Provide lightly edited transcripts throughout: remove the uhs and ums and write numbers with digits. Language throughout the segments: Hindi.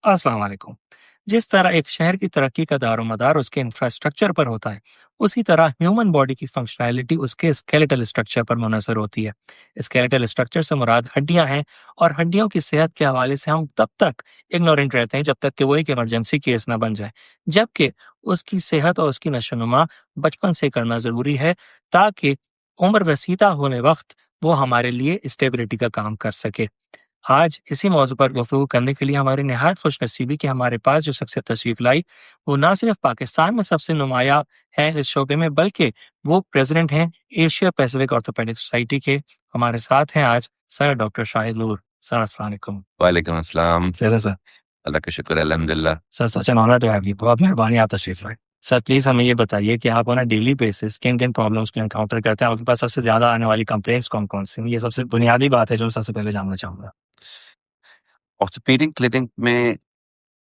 अस्सलाम वालेकुम। जिस तरह एक शहर की तरक्की का दारोमदार उसके इंफ्रास्ट्रक्चर पर होता है, उसी तरह ह्यूमन बॉडी की फंक्शनैलिटी उसके स्केलेटल स्ट्रक्चर पर मुनहसर होती है। स्केलेटल स्ट्रक्चर से मुराद हड्डियां हैं, और हड्डियों की सेहत के हवाले से हम तब तक इग्नोरेंट रहते हैं जब तक कि वो एक इमरजेंसी केस ना बन जाए, जबकि उसकी सेहत और उसकी नशोनुमा बचपन से करना ज़रूरी है, ताकि उम्र रसीदा होने वक्त वो हमारे लिए स्टेबिलिटी का काम कर सके। आज इसी मौजू पर गुफ्तगू करने के लिए हमारी निहायत खुशनसीबी कि हमारे पास जो शख्सियत तशरीफ लाई, वो ना सिर्फ पाकिस्तान में सबसे नुमाया है इस शोबे में, बल्कि वो प्रेसिडेंट हैं एशिया पैसिफिक ऑर्थोपेडिक सोसाइटी के। हमारे साथ हैं आज सर डॉक्टर शाहिद नूर। सर अस्सलाम वालेकुम। वालेकुम अस्सलाम। कैसे सर? अल्लाह का शुक्र है, अल्हम्दुलिल्लाह। Sir such an honour to have you. बहुत मेहरबानी आप तशरीफ लाए। सर प्लीज हमें ये बताइए कि आप ऑन अ डेली बेसिस किन किन प्रॉब्लम्स को एनकाउंटर करते हैं, आपके पास सबसे ज्यादा आने वाली कंप्लेंट्स कौन कौन सी हैं? ये सबसे बुनियादी बात है जो सबसे पहले जानना चाहूंगा। ऑर्थोपेडिक क्लिनिक में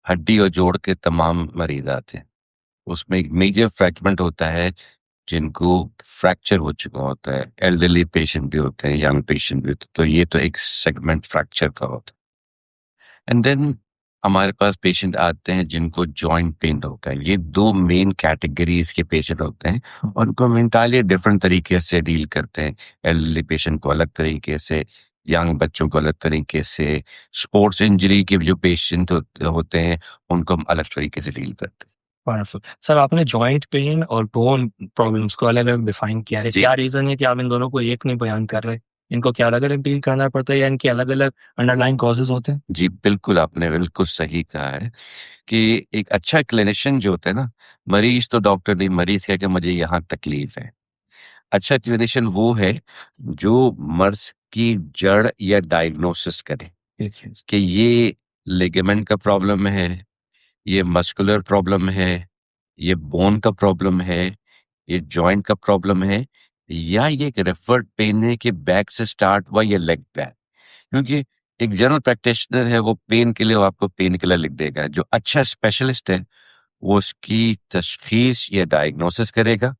हड्डी और जोड़ के तमाम मरीज आते हैं। उसमें एक मेजर फ्रैगमेंट होता है जिनको फ्रैक्चर हो चुका होता है। एल्डरली पेशेंट भी होते हैं, यंग पेशेंट भी होते हैं, तो ये तो एक सेगमेंट फ्रैक्चर का होता है। एंड देन हमारे पास पेशेंट आते हैं जिनको जॉइंट पेन होता है। ये दो मेन कैटेगरीज के पेशेंट होते हैं और उनको हम इंटायरली डिफरेंट तरीके से डील करते हैं। एल्डरली पेशेंट को अलग तरीके से, यंग बच्चों को अलग तरीके से, स्पोर्ट्स इंजरी के जो पेशेंट होते हैं उनको हम अलग तरीके से डील करते हैं। वंडरफुल। सर आपने जॉइंट पेन और बोन प्रॉब्लम्स को अलग-अलग डिफाइन किया है। जी क्या रीज़न है कि आप इन दोनों को एक नहीं बयान कर रहे? इनको क्या अलग-अलग डील करना पड़ता है या इनके अलग-अलग अंडरलाइंग कॉज़ेज़ होते हैं? जी, बिल्कुल आपने बिल्कुल सही कहा है कि एक अच्छा क्लिनिशियन जो होता है ना, मरीज तो डॉक्टर नहीं, मरीज कहे कि मुझे यहाँ तकलीफ है। अच्छा क्लिनिशियन वो है जो मर्ज की जड़ या डायग्नोसिस करे यस, यस। कि ये लिगामेंट का प्रॉब्लम है, ये मस्कुलर प्रॉब्लम है, ये बोन का प्रॉब्लम है, ये जॉइंट का प्रॉब्लम है, या ये एक रेफर्ड पेन है कि बैक से स्टार्ट हुआ या लेग बैक। क्योंकि एक जनरल प्रैक्टिशनर है, वो पेन के लिए वो आपको पेन किलर लिख देगा। जो अच्छा स्पेशलिस्ट है वो उसकी तशखीस या डायग्नोसिस करेगा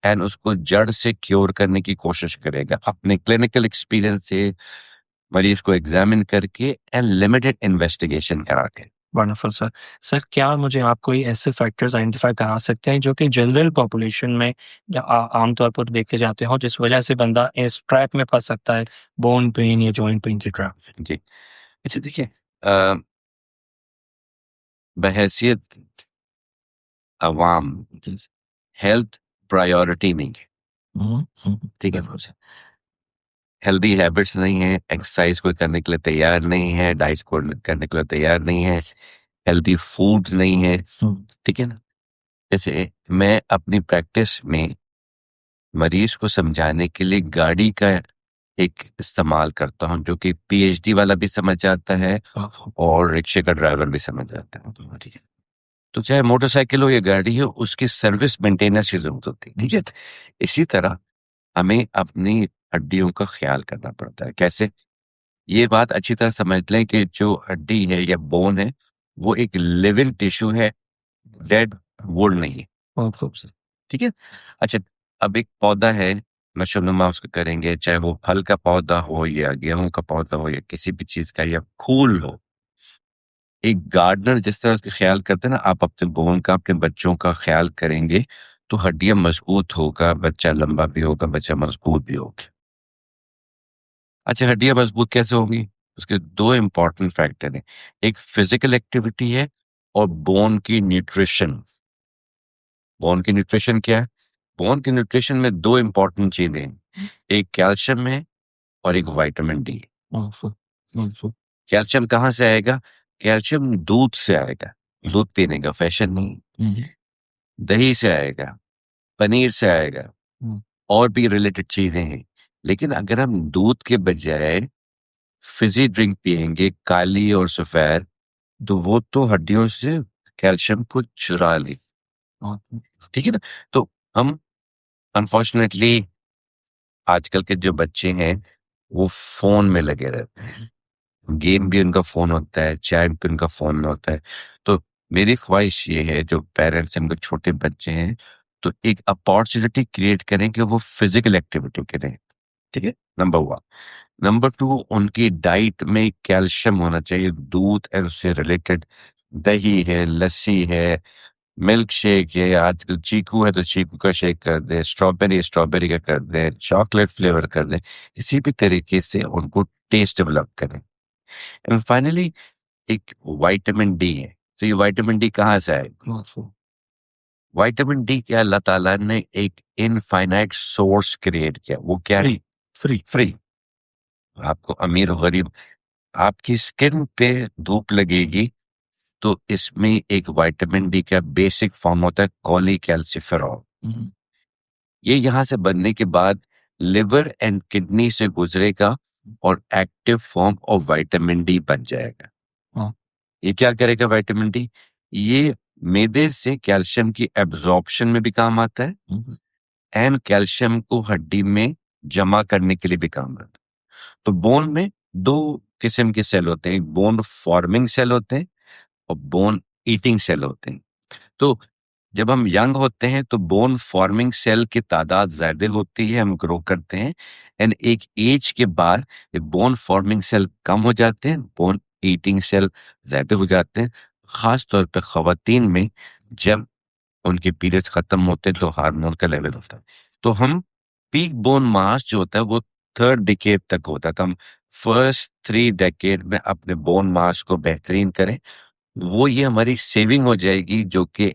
एंड उसको जड़ से क्योर करने की कोशिश करेगा अपने क्लिनिकल एक्सपीरियंस से, मरीज को एग्जामिन करके एंड लिमिटेड इन्वेस्टिगेशन करा के। Wonderful sir. सर क्या मुझे आप कोई ऐसे फैक्टर्स आइडेंटिफ़ाई करा सकते हैं जो कि जनरल पॉपुलेशन में या आम तौर पर देखे जाते हों, जिस वजह से बंदा इस ट्रैप में फँस सकता है, बोन पेन या जॉइंट पेन की ट्रैप में? जी, अच्छा देखिए, अ, बहैसियत अवाम जी, जी। हेल्थ प्रायोरिटी नहीं है। हुँ, हुँ। ठीक है, बिल्कुल सर। हेल्दी हैबिट्स नहीं है, एक्सरसाइज कोई करने के लिए तैयार नहीं है, डाइट को करने के लिए तैयार नहीं है, हेल्दी फूड्स नहीं है। हुँ। ठीक है ना? जैसे मैं अपनी प्रैक्टिस में मरीज को समझाने के लिए गाड़ी का एक इस्तेमाल करता हूँ जो कि पीएचडी वाला भी समझ जाता है हाँ, और रिक्शे का ड्राइवर भी समझ जाता है। ठीक है, तो चाहे मोटरसाइकिल हो या गाड़ी हो, उसकी सर्विस मेंटेनेंस की जरूरत होती है। ठीक है, इसी तरह हमें अपनी हड्डियों का ख्याल करना पड़ता है। कैसे? ये बात अच्छी तरह समझ लें कि जो हड्डी है या बोन है वो एक लिविंग टिश्यू है, डेड वुड नहीं है। बहुत खूबसूरत। ठीक है, अच्छा, अब एक पौधा है, नशोनुमा उसको करेंगे, चाहे वो फल का पौधा हो या गेहूं का पौधा हो या किसी भी चीज का या फूल हो। एक गार्डनर जिस तरह उसका ख्याल करते हैं ना, आप अपने बोन का, अपने बच्चों का ख्याल करेंगे तो हड्डियां मजबूत होगा, बच्चा लंबा भी होगा, बच्चा मजबूत भी होगा। अच्छा, हड्डियां मजबूत कैसे होंगी? उसके दो इंपॉर्टेंट फैक्टर हैं। एक फिजिकल एक्टिविटी है और बोन की न्यूट्रिशन। बोन की न्यूट्रिशन क्या है? बोन की न्यूट्रिशन में दो इंपॉर्टेंट चीजें हैं, एक कैल्शियम है और एक vitamin D. Wonderful, wonderful. Calcium कहाँ से आएगा? कैल्शियम दूध से आएगा। दूध पीने का फैशन नहीं। हुँ, दही से आएगा, पनीर से आएगा, हुँ। और भी रिलेटेड चीजें हैं। लेकिन अगर हम दूध के बजाय फिजी ड्रिंक पिएंगे, काली और सफेद, तो वो तो हड्डियों से कैल्शियम को चुरा ले। हाँ, ठीक है ना? तो हम अनफॉर्चुनेटली आजकल के जो बच्चे हैं वो फोन में लगे रहते हैं। गेम भी उनका फोन होता है, चैट भी उनका फोन में होता है। तो मेरी ख्वाहिश ये है, जो पेरेंट्स इनके छोटे बच्चे हैं, तो एक अपॉर्चुनिटी क्रिएट करें कि वो फिजिकल एक्टिविटी करें। ठीक है, नंबर 1। नंबर 2, उनकी डाइट में कैल्शियम होना चाहिए, दूध और उससे रिलेटेड, दही है, लस्सी है, मिल्क शेक है, आजकल चीकू है तो चीकू का शेक कर दें, स्ट्रॉबेरी का कर दें, चॉकलेट फ्लेवर कर दें, किसी भी तरीके से उनको टेस्ट डेवलप करें। एंड फाइनली एक विटामिन डी है, तो ये विटामिन डी कहाँ से आए? विटामिन डी क्या अल्लाह ताला ने एक इनफाइनाइट सोर्स क्रिएट किया, वो क्या है? Free free. आपको अमीर और गरीब, आपकी स्किन पे धूप लगेगी तो इसमें एक विटामिन डी का बेसिक फॉर्म होता है कॉलीकैल्सिफेरॉल। ये यहाँ से बनने के बाद लिवर एंड किडनी से गुजरेगा और active form of vitamin D बन जाएगा। हाँ। ये क्या करेगा विटामिन डी? ये मैदे से कैल्शियम की एब्जॉर्प्शन में भी काम आता है एंड कैल्शियम को हड्डी में जमा करने के लिए भी काम आता है। तो बोन में दो किस्म के सेल होते हैं, एक बोन फॉर्मिंग सेल होते हैं और बोन ईटिंग सेल होते हैं। तो जब हम यंग होते हैं तो बोन फॉर्मिंग सेल की तादाद ज्यादा होती है, हम ग्रो करते हैं, एंड एक एज के बाद ये बोन फॉर्मिंग सेल कम हो जाते हैं, बोन ईटिंग सेल ज्यादा हो जाते हैं। खास तौर पे खवातीन में जब उनके पीरियड्स खत्म होते हैं तो हार्मोन का लेवल होता है। तो हम पीक बोन मास जो होता है वो 3rd डिकेड तक होता है, तो हम फर्स्ट 3 डिकेड में अपने बोन मास को बेहतरीन करें, वो ये हमारी सेविंग हो जाएगी जो कि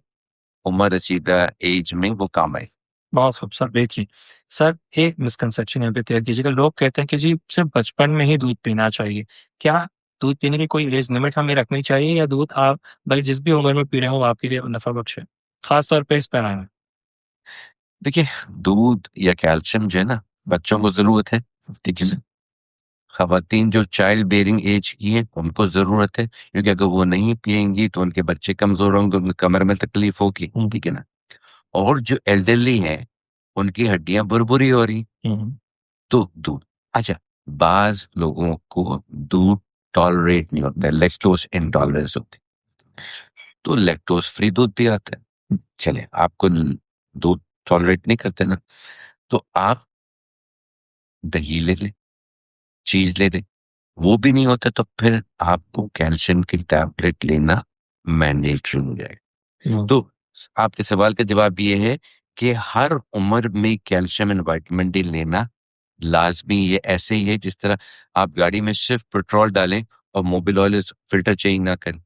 उम्र रसीदा एज में वो काम आए। बहुत खूब सर, बेहतरीन। सर एक मिसकंसेप्शन यहाँ पे क्लियर कीजिएगा, लोग कहते हैं कि जी सिर्फ बचपन में ही दूध पीना चाहिए, क्या दूध पीने की कोई एज लिमिट हमें रखनी चाहिए या दूध आप भाई जिस भी उम्र में पी रहे हो वो आपके लिए नफा बख्श है, खास तौर पे इस पैमाने में? देखिए, दूध या कैल्शियम जो है ना बच्चों को जरूरत है, ठीक है ना। खवातीन जो चाइल्ड बेयरिंग एज की है उनको जरूरत है, क्योंकि अगर वो नहीं पिएंगी तो उनके बच्चे कमजोर होंगे, उनकी कमर में तकलीफ होगी, ठीक है ना। और जो एल्डरली हैं उनकी हड्डियां बुरबुरी हो रही, तो दूध। अच्छा, बाज लोगों को दूध टॉलरेट नहीं होता है, लैक्टोज इंटॉलरेंस होती है, तो लैक्टोज फ्री दूध भी आता है। चले, आपको दूध टॉलरेट नहीं करते ना, तो आप दही ले लें, चीज ले लें, वो भी नहीं होता तो फिर आपको कैल्शियम की टैबलेट लेना मैंडेटरी हो जाएगा। तो आपके सवाल का जवाब ये है कि हर उम्र में कैल्शियम एंड विटामिन डी लेना लाजमी। ये ऐसे ही है जिस तरह आप गाड़ी में सिर्फ पेट्रोल डालें और मोबिल ऑयल फिल्टर चेंज ना करें,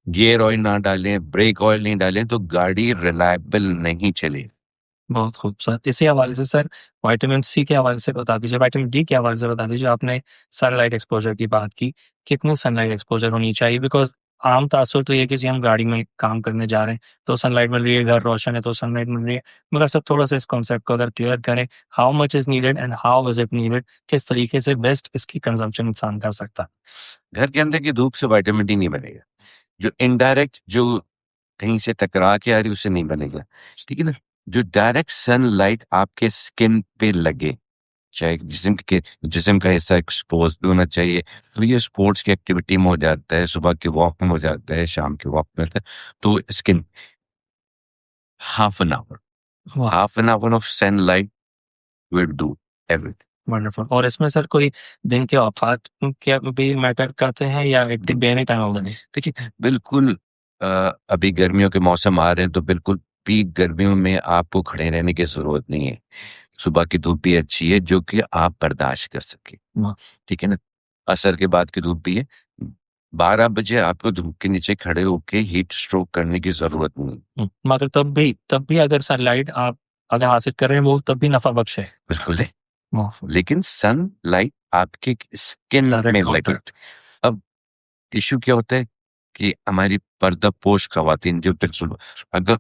गियर ऑयल ना डालें, ब्रेक ऑयल नहीं डालें, तो गाड़ी रिलायबल नहीं चलेगी। बहुत खूब सर, इसी हवाले से सर विटामिन सी के हवाले से बता दीजिए, विटामिन डी के हवाले से बता दीजिए। आपने सनलाइट एक्सपोजर की बात की, कितनी सनलाइट एक्सपोजर होनी चाहिए? बिकॉज आम तासुर तो ये कि जी हम गाड़ी में काम करने जा रहे हैं तो सनलाइट मिल रही है, घर रोशन है तो सनलाइट मिल रही है, मगर सर थोड़ा सा इस कॉन्सेप्ट को अगर क्लियर करें, how much is needed and how is it needed, किस तरीके से बेस्ट इसकी कंजम्पशन इंसान कर सकता है? घर के अंदर की धूप से विटामिन डी नहीं बनेगा, जो इनडायरेक्ट जो कहीं से टकरा के आ रही उससे नहीं बनेगा, ठीक है ना। जो डायरेक्ट सनलाइट आपके स्किन पे लगे, चाहे जिस्म का हिस्सा एक्सपोज भी होना चाहिए, तो ये स्पोर्ट्स की एक्टिविटी में हो जाता है, सुबह की वॉक में हो जाता है, शाम की वॉक में होता है, तो स्किन हाफ एन आवर वाह, half an hour of sunlight will do everything. Wonderful. और इसमें सर कोई दिन के औकात क्या भी मैटर करते हैं या इट दिन- be any time of the day? देखिए, बिल्कुल अभी गर्मियों के मौसम आ रहे हैं तो बिल्कुल पीक गर्मियों में आपको खड़े रहने की जरूरत नहीं है, सुबह की धूप भी अच्छी है जो कि आप बर्दाश्त कर सके, वाह। ठीक है ना। असर के बाद की धूप भी है, 12 बजे आपको धूप के नीचे खड़े होके हीट स्ट्रोक करने की जरूरत नहीं। मगर तब भी अगर सनलाइट आप अगर हासिल कर रहे हैं वो तब भी नफा बख्श है। बिल्कुल है, वाह, लेकिन सनलाइट आपकी स्किन डायरेक्ट में लगे। कॉन्टैक्ट। अब इश्यू क्या होता है कि हमारी पर्दापोश खवातीन जो बिल्कुल, अगर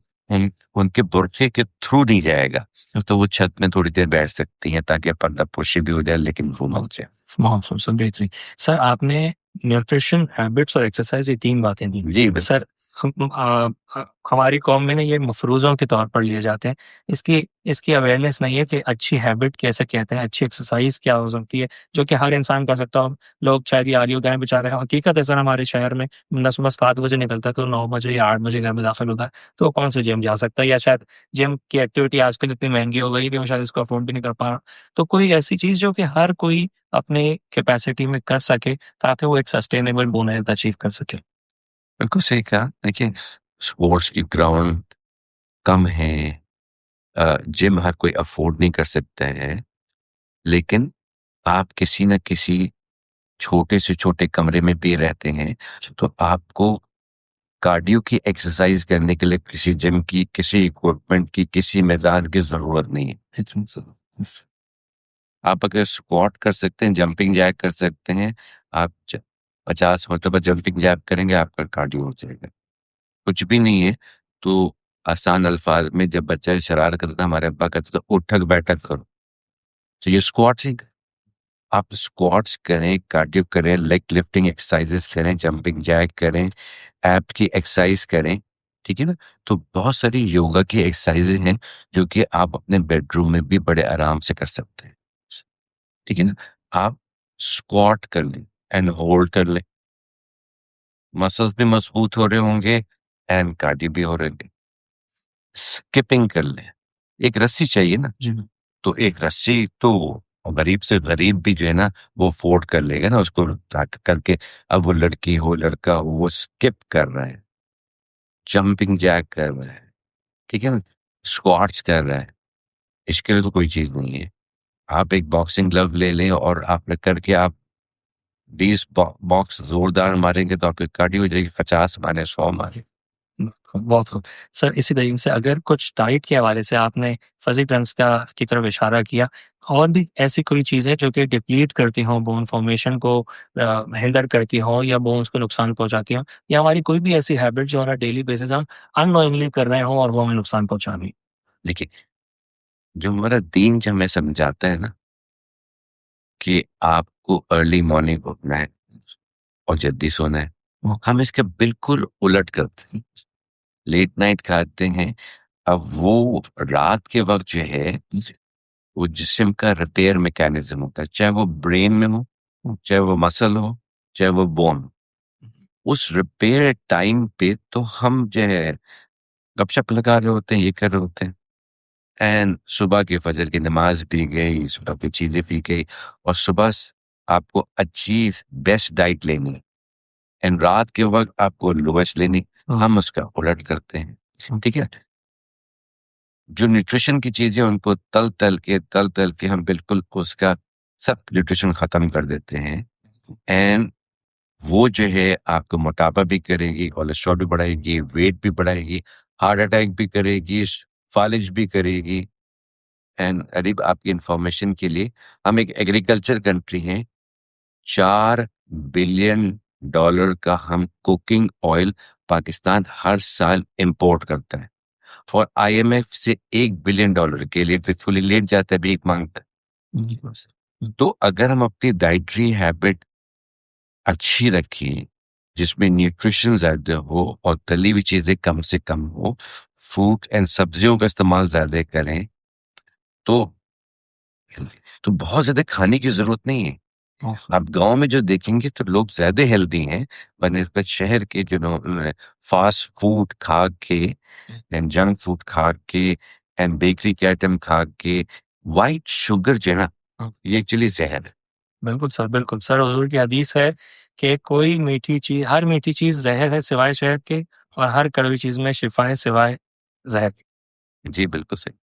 उनके बुर्के के थ्रू नहीं जाएगा तो वो छत में थोड़ी देर बैठ सकती हैं ताकि पर्दापोशी भी हो जाए, लेकिन वो मत जाए। बहुत खूब सर, बेहतरीन। सर आपने न्यूट्रिशन, हैबिट्स और एक्सरसाइज ये 3 बातें दी। जी बिल्कुल। सर हमारी कौम में ना ये मफरूज़ों के तौर पर लिए जाते हैं। इसकी इसकी अवेयरनेस नहीं है कि अच्छी हैबिट कैसे कहते हैं, अच्छी एक्सरसाइज़ क्या हो सकती है, जो कि हर इंसान कर सकता हो। लोग शायद ये आर्ग्यू करें बेचारे, हकीकत है सर हमारे शहर में बंदा सुबह 7 बजे निकलता है तो 9 बजे या 8 बजे घर में दाखिल होता है, तो वो कौन से जिम जा सकता है, या शायद जिम की एक्टिविटी आजकल इतनी महँगी हो गई कि वो शायद इसको अफ़ोर्ड भी नहीं कर पा रहा। तो कोई ऐसी चीज़ जो कि हर कोई अपने कैपेसिटी में कर सके, ताकि वो एक सस्टेनेबल बोन हेल्थ अचीव कर सके। बिल्कुल सही कहा। देखिए, स्पोर्ट्स की ग्राउंड कम है, जिम हर कोई अफ़ोर्ड नहीं कर सकता है, लेकिन आप किसी न किसी छोटे से छोटे कमरे में भी रहते हैं, तो आपको कार्डियो की एक्सरसाइज़ करने के लिए किसी जिम की, किसी इक्विपमेंट की, किसी मैदान की ज़रूरत नहीं है। इतना सा आप अगर स्क्वाट कर सकते हैं, जंपिंग जैक कर सकते हैं, आप 50 मरतबा जंपिंग जैक करेंगे, आपका कार्डियो हो जाएगा। कुछ भी नहीं है, तो आसान अल्फाज में जब बच्चा शरारत करता था, हमारे अब्बा कहते थे, उठक-बैठक करो। तो ये स्क्वाट्स ही, आप स्क्वाट्स करें, कार्डियो करें, लेग लिफ्टिंग एक्सरसाइज़ेज़ करें, जंपिंग जैक करें, एब्स की एक्सरसाइज़ करें, ठीक है ना? तो बहुत सारी योगा की एक्सरसाइज़ेज़ हैं, जो कि आप अपने बेडरूम में भी बड़े आराम से कर सकते हैं। ठीक है ना? आप स्क्वाट कर लें एंड होल्ड कर लें, मसल्स भी मजबूत हो रहे होंगे एंड कार्डियो भी हो रहे होंगे। स्किपिंग कर लें, एक रस्सी चाहिए ना, जी। तो एक रस्सी तो गरीब से गरीब भी जो है ना, वो अफ़ोर्ड कर लेगा ना उसको करके। अब वो लड़की हो, लड़का हो, वो स्किप कर रहा है, जंपिंग जैक कर रहा है, ठीक है ना? स्क्वाट्स कर रहा है, इसके लिए तो कोई चीज़ नहीं है। आप एक बॉक्सिंग ग्लव ले लें और आप करके आप 20 बॉक्स ज़ोरदार मारेंगे तो आपकी कार्डियो हो जाएगी, 50 मारें, 100 मारें। बहुत खूब। सर इसी तरीके से अगर कुछ डाइट के हवाले से आपने फ़ज़ी ड्रग्स का की तरफ इशारा किया, और भी ऐसी कोई चीज़ें जो कि डिप्लीट करती हों, बोन फॉर्मेशन को हिंडर करती हों या बोन्स को नुकसान पहुँचाती हों, या हमारी कोई भी ऐसी हैबिट जो ऑन अ डेली बेसिस हम अननोइंगली कर रहे हों और वो हमें नुकसान पहुँचा रही? देखिए, जो हमारा दीन जो हमें समझाता है ना कि आपको अर्ली मॉर्निंग उठना है और जल्दी सोना है, हम इसका बिल्कुल उलट करते हैं। लेट नाइट खाते हैं, अब वो रात के वक़्त जो है, वो जिस्म का रिपेयर मैकेनिज़्म होता है, चाहे वो ब्रेन में हो, चाहे वो मसल हो, चाहे वो बोन हो। उस रिपेयर टाइम पे तो हम जो है गपशप लगा रहे होते हैं, ये कर रहे होते हैं। एंड सुबह की फजर की नमाज भी गई, सुबह की चीज़ें भी गई और सुबह आपको अच्छी बेस्ट डाइट लेनी है एंड रात के वक़्त आपको लोएस्ट लेनी, हम उसका उलट करते हैं, ठीक है? जो न्यूट्रिशन की चीज़ें उनको तल-तल के हम बिल्कुल उसका सब न्यूट्रिशन ख़त्म कर देते हैं एंड वो जो है आपको मोटापा भी करेगी, कोलेस्ट्रॉल भी बढ़ाएगी, वेट भी बढ़ाएगी, हार्ट अटैक भी करेगी, फालिज भी करेगी। एंड अरीब, आपकी इन्फॉर्मेशन के लिए, हम एक एग्रीकल्चर कंट्री हैं, 4 बिलियन डॉलर का हम कुकिंग ऑयल पाकिस्तान हर साल इंपोर्ट करता है और आईएमएफ से 1 बिलियन डॉलर के लिए फिरफुली लेट जाता है, भीख मांगता है। तो अगर हम अपनी डाइटरी हैबिट अच्छी रखें, जिसमें न्यूट्रिशन ज़्यादा हो और तली हुई चीज़ें कम से कम हो, फ्रूट एंड सब्जियों का इस्तेमाल ज़्यादा करें, तो तो बहुत ज़्यादा खाने की ज़रूरत नहीं है। आप गाँव में जो देखेंगे तो लोग ज़्यादा हेल्दी हैं बनिस्बत शहर के, जिन्होंने फास्ट फूड खा के एंड जंक फूड खा के एंड बेकरी के आइटम खा के। व्हाइट शुगर जो है ना, ये एक्चुअली ज़हर है। बिल्कुल सर, बिल्कुल। सर हुज़ूर की हदीस है कि कोई मीठी चीज़ हर मीठी चीज़ ज़हर है सिवाय शहद के, और हर कड़वी चीज़ में शिफ़ा है सिवाय ज़हर के। जी, बिल्कुल सही।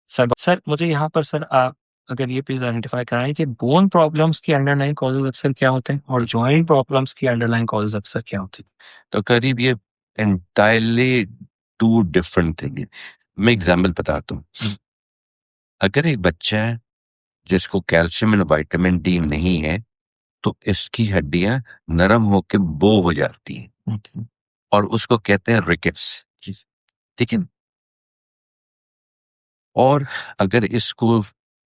सर मुझे यहाँ पर सर आप अगर ये प्लीज़ आइडेंटिफ़ाई कराएँ कि बोन प्रॉब्लम्स की अंडरलाइंग कॉज़ेज़ अक्सर क्या होते हैं और जॉइंट प्रॉब्लम्स की अंडरलाइंग कॉज़ेज़ अक्सर क्या होती हैं? तो करीब ये एंटायरली 2 डिफरेंट थिंग है। मैं एग्ज़ाम्पल बताता हूँ। अगर एक बच्चा है जिसको कैल्शियम एंड विटामिन डी नहीं है, तो इसकी हड्डियाँ नरम होके बो हो जाती हैं ओके। और उसको कहते हैं रिकेट्स, जी। ठीक है? और अगर इसको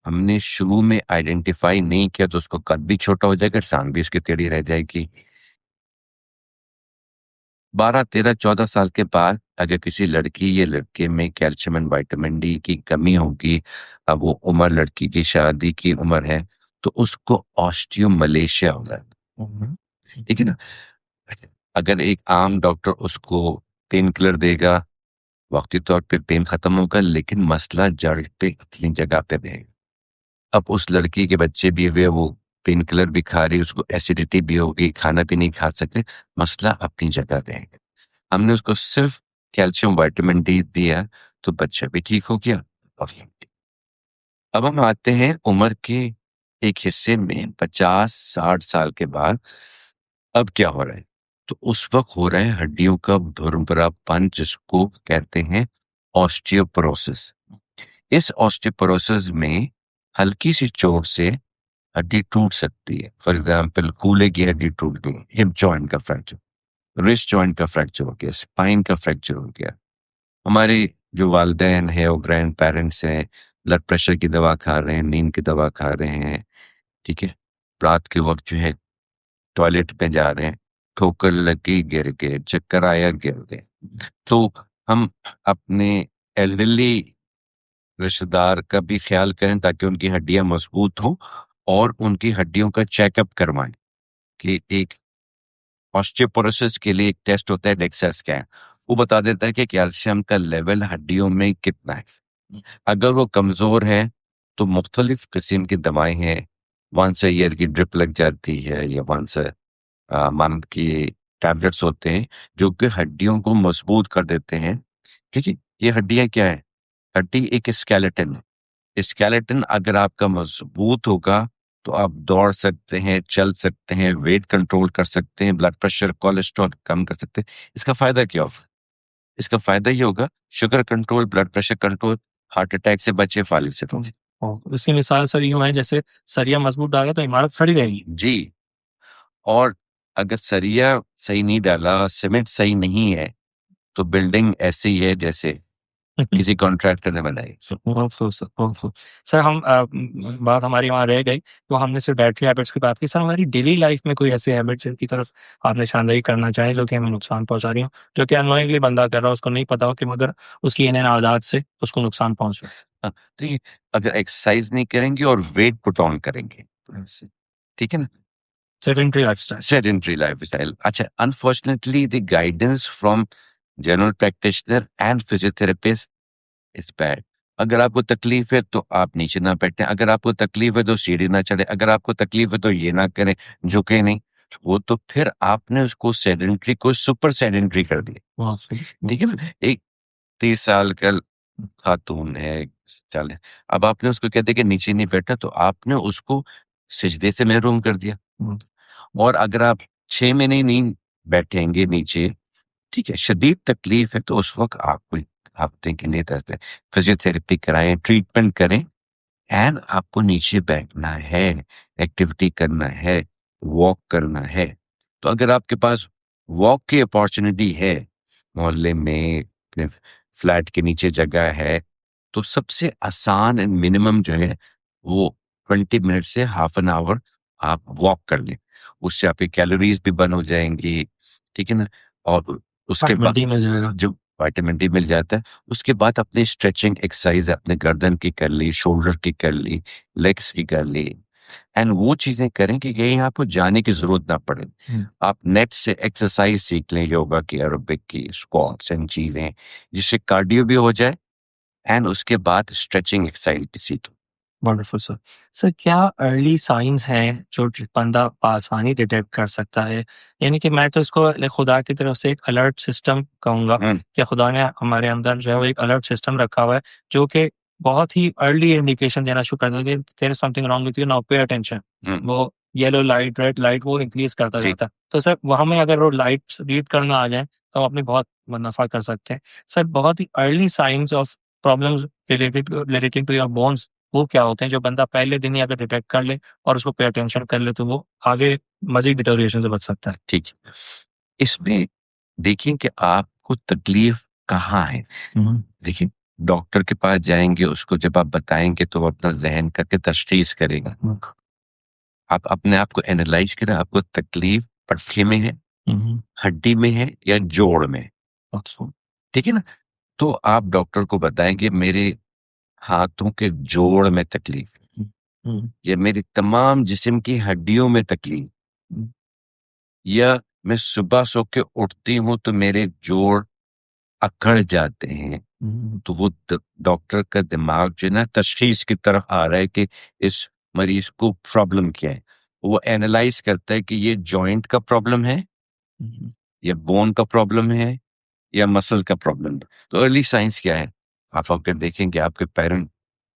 हमने शुरू में आइडेंटिफ़ाई नहीं किया तो उसको कद भी छोटा हो जाएगा, टाँग भी उसकी टेढ़ी रह जाएगी। 12, 13, 14 साल के बाद अगर किसी लड़की या लड़के में कैल्शियम एंड विटामिन डी की कमी होगी, अब वो उम्र लड़की की शादी की उम्र है, तो उसको ऑस्टियोमलेशिया हो जाता हम्म, है, ठीक है ना? अगर एक आम डॉक्टर उसको पेन किलर देगा, वक्ती तौर पे पेन खत्म होगा, लेकिन मसला जड़ पे अपनी जगह पे रहेगा। अब उस लड़की के बच्चे भी हुए, वो पेन किलर भी खा रही, उसको एसिडिटी भी होगी, खाना भी नहीं खा सकते, मसला अपनी जगह रहेगा। हमने उसको सिर्फ कैल्शियम विटामिन डी दिया, तो बच्चा भी ठीक हो गया और ये भी। अब हम आते हैं उम्र के एक हिस्से में 50-60 साल के बाद। अब क्या हो रहा है? तो उस वक्त हो रहा है हड्डियों का भुरभुरापन, जिसको कहते हैं ऑस्टियोपोरोसिस। इस ऑस्टियोपोरोसिस में हल्की सी चोट से हड्डी टूट सकती है। फॉर एग्जाम्पल, कूल्हे की हड्डी टूट गई, हिप जॉइंट का फ्रैक्चर, रिस्ट जॉइंट का फ्रैक्चर हो गया, स्पाइन का फ्रैक्चर हो गया। हमारे जो वालिदैन है और ग्रैंड पेरेंट्स हैं, ब्लड प्रेशर की दवा खा रहे हैं, नींद की दवा खा रहे हैं, ठीक है? रात के वक्त जो है टॉयलेट में जा रहे हैं, ठोकर लगी, गिर गए, चक्कर आया, गिर गए। तो हम अपने एल्डरली रिश्तेदार का भी ख्याल करें, ताकि उनकी हड्डियां मजबूत हों, और उनकी हड्डियों का चेकअप करवाएं। कि एक ऑस्टियोपोरोसिस के लिए एक टेस्ट होता है, डेक्सा स्कैन। वो बता देता है कि कैल्शियम का लेवल हड्डियों में कितना है। अगर वो कमजोर है, तो मुख्तलिफ किस्म की दवाएं हैं। वंस अ ईयर की ड्रिप लग जाती है, या वंस मंथ की टैबलेट्स होते हैं, जो कि हड्डियों को मजबूत कर देते हैं। ठीक है? ये हड्डियां क्या है? हड्डी एक स्केलेटन है। स्केलेटन अगर आपका मजबूत होगा, तो आप दौड़ सकते हैं, चल सकते हैं, वेट कंट्रोल कर सकते हैं, ब्लड प्रेशर, कोलेस्ट्रॉल कम कर सकते हैं। इसका फायदा क्या होगा? इसका फायदा ये होगा, sugar control, blood pressure control, heart attack से बचे, फालिसिफा से। इसकी मिसाल सर यूं है जैसे सरिया मजबूत डाले तो इमारत खड़ी रहेगी। जी। और अगर सरिया सही नहीं डाला, सीमेंट सही नहीं है, तो बिल्डिंग ऐसी ही है जैसे किसी कॉन्ट्रैक्टर ने बनाई। बहुत खूब सर, बहुत खूब। सर हम बात हमारी वहाँ रह गई, तो हमने सिर्फ डाइटरी हैबिट्स की बात की। सर हमारी डेली लाइफ में कोई ऐसी हैबिट्स जिनकी तरफ आप निशानदेही करना चाहें जो कि हमें नुकसान पहुंचा रही हो, जो कि अननोइंगली बंदा कर रहा हो, उसको नहीं पता हो कि मगर उसकी इन आदत से उसको नुकसान पहुंच रहा हाँ, तो ये अगर एक्सरसाइज नहीं करेंगे और वेट पुट ऑन करेंगे, है। ठीक है ना? Sedentary lifestyle. Sedentary lifestyle. अच्छा, unfortunately the guidance from general practitioner and physiotherapist is bad. अगर आपको तकलीफ है, तो आप नीचे ना बैठें। अगर आपको तकलीफ है, तो सीढ़ी ना चढ़े। अगर आपको तकलीफ है, तो ये ना करें, झुके नहीं। वो तो फिर आपने उसको सेडेंटरी को सुपर सेडेंटरी कर दिया। ठीक है ना? एक 30 साल का खातून है, चले, अब आपने उसको कह दिया कि नीचे नहीं बैठा, तो आपने उसको सिजदे से महरूम कर दिया। और अगर आप 6 महीने नहीं बैठेंगे नीचे, ठीक है, शदीद तकलीफ है, तो उस वक्त आप कोई हफ्ते के लिए फिजियोथेरेपी कराएं, ट्रीटमेंट करें, एंड आपको नीचे बैठना है, एक्टिविटी करना है, वॉक करना है। तो अगर आपके पास वॉक की अपॉर्चुनिटी है, मोहल्ले में, अपने फ्लैट के नीचे जगह है, तो सबसे आसान एंड मिनिमम जो है, वो 20 मिनट से हाफ एन आवर आप वॉक कर लें। उससे आपकी कैलोरीज भी बर्न हो जाएंगी, ठीक है ना? और उसके बाद डी मिल जाएगा। जो विटामिन डी मिल जाता है, उसके बाद अपनी स्ट्रेचिंग एक्सरसाइज अपने गर्दन की कर ली, शोल्डर की कर ली, लेग्स की कर ली, एंड वो चीजें करें कि कहीं आपको जाने की जरूरत ना पड़े। आप नेट से एक्सरसाइज सीख लें, योगा की, एरोबिक की, स्क्वाट्स एंड चीजें, जिससे कार्डियो भी हो जाए, एंड उसके बाद स्ट्रेचिंग एक्सरसाइज भी सीख लो। Wonderful sir. सर क्या अर्ली साइंस हैं जो बंदा आसानी डिटेक्ट कर सकता है? यानी कि मैं तो इसको एक खुदा की तरफ से एक अलर्ट सिस्टम कहूंगा कि खुदा ने हमारे अंदर जो है वो एक अलर्ट सिस्टम रखा हुआ है जो कि बहुत ही अर्ली इंडिकेशन देना शुरू कर देता है there is something wrong with you, now pay attention. वो येलो लाइट, रेड लाइट, वो इंक्रीज करता जी। जाता है। तो सर वहां में अगर वो लाइट्स रीड करना आ जाए तो हम अपनी बहुत नफा कर सकते हैं। सर बहुत ही early signs of problems related to your bones वो क्या होते हैं जो बंदा पहले दिन ही अगर डिटेक्ट कर ले और उसको पे अटेंशन कर ले तो वो आगे मजीद डिटोरिएशन से बच सकता है? ठीक है। इसमें देखिए कि आपको तकलीफ कहाँ है। देखिए, डॉक्टर के पास जाएंगे, उसको जब आप बताएंगे, तो वो अपना जहन करके तशखीस करेगा। आप अपने आप को एनालाइज करें, आपको तकलीफ पटखे में है, हड्डी में है या जोड़ में, अच्छा। ठीक है ना? तो आप डॉक्टर को बताएं कि मेरे हाथों के जोड़ में तकलीफ है, या मेरी तमाम जिस्म की हड्डियों में तकलीफ, या मैं सुबह सो के उठती हूँ तो मेरे जोड़ अकड़ जाते हैं। तो वो डॉक्टर का दिमाग जो है ना तशखीस की तरफ आ रहा है कि इस मरीज को प्रॉब्लम क्या है। वो एनालाइज करता है कि ये जॉइंट का प्रॉब्लम है, या बोन का प्रॉब्लम है, या मसल्स का प्रॉब्लम है। तो अर्ली साइंस क्या है? आप अगर देखेंगे आपके पैर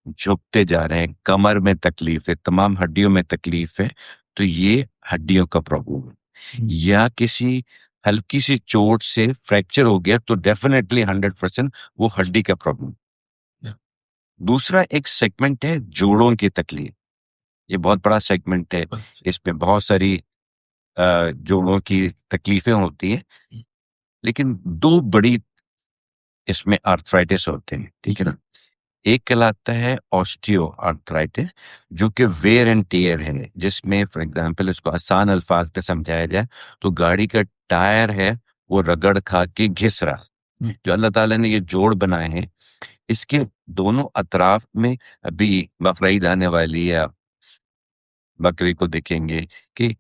झुकते जा रहे हैं, कमर में तकलीफ है, तमाम हड्डियों में तकलीफ है, तो ये हड्डियों का प्रॉब्लम है। या किसी हल्की सी चोट से फ्रैक्चर हो गया तो डेफिनेटली 100% वो हड्डी का प्रॉब्लम। दूसरा एक सेगमेंट है जोड़ों की तकलीफ। ये बहुत बड़ा सेगमेंट है, इसमें बहुत सारी जोड़ों की तकलीफें होती हैं, लेकिन दो बड़ी इसमें आर्थराइटिस होते हैं, ठीक है ना? एक कहलाता है ऑस्टियो आर्थराइटिस, जो कि वेयर एंड टियर है, जिसमें फॉर एग्जांपल इसको आसान अल्फाज पे समझाया जाए तो गाड़ी का टायर है वो रगड़ खा के घिस रहा है। जो अल्लाह ताला ने ये जोड़ बनाए हैं, इसके दोनों अतराफ में अभी बकरीद आने वाली है, आप बकरी को देखेंगे कि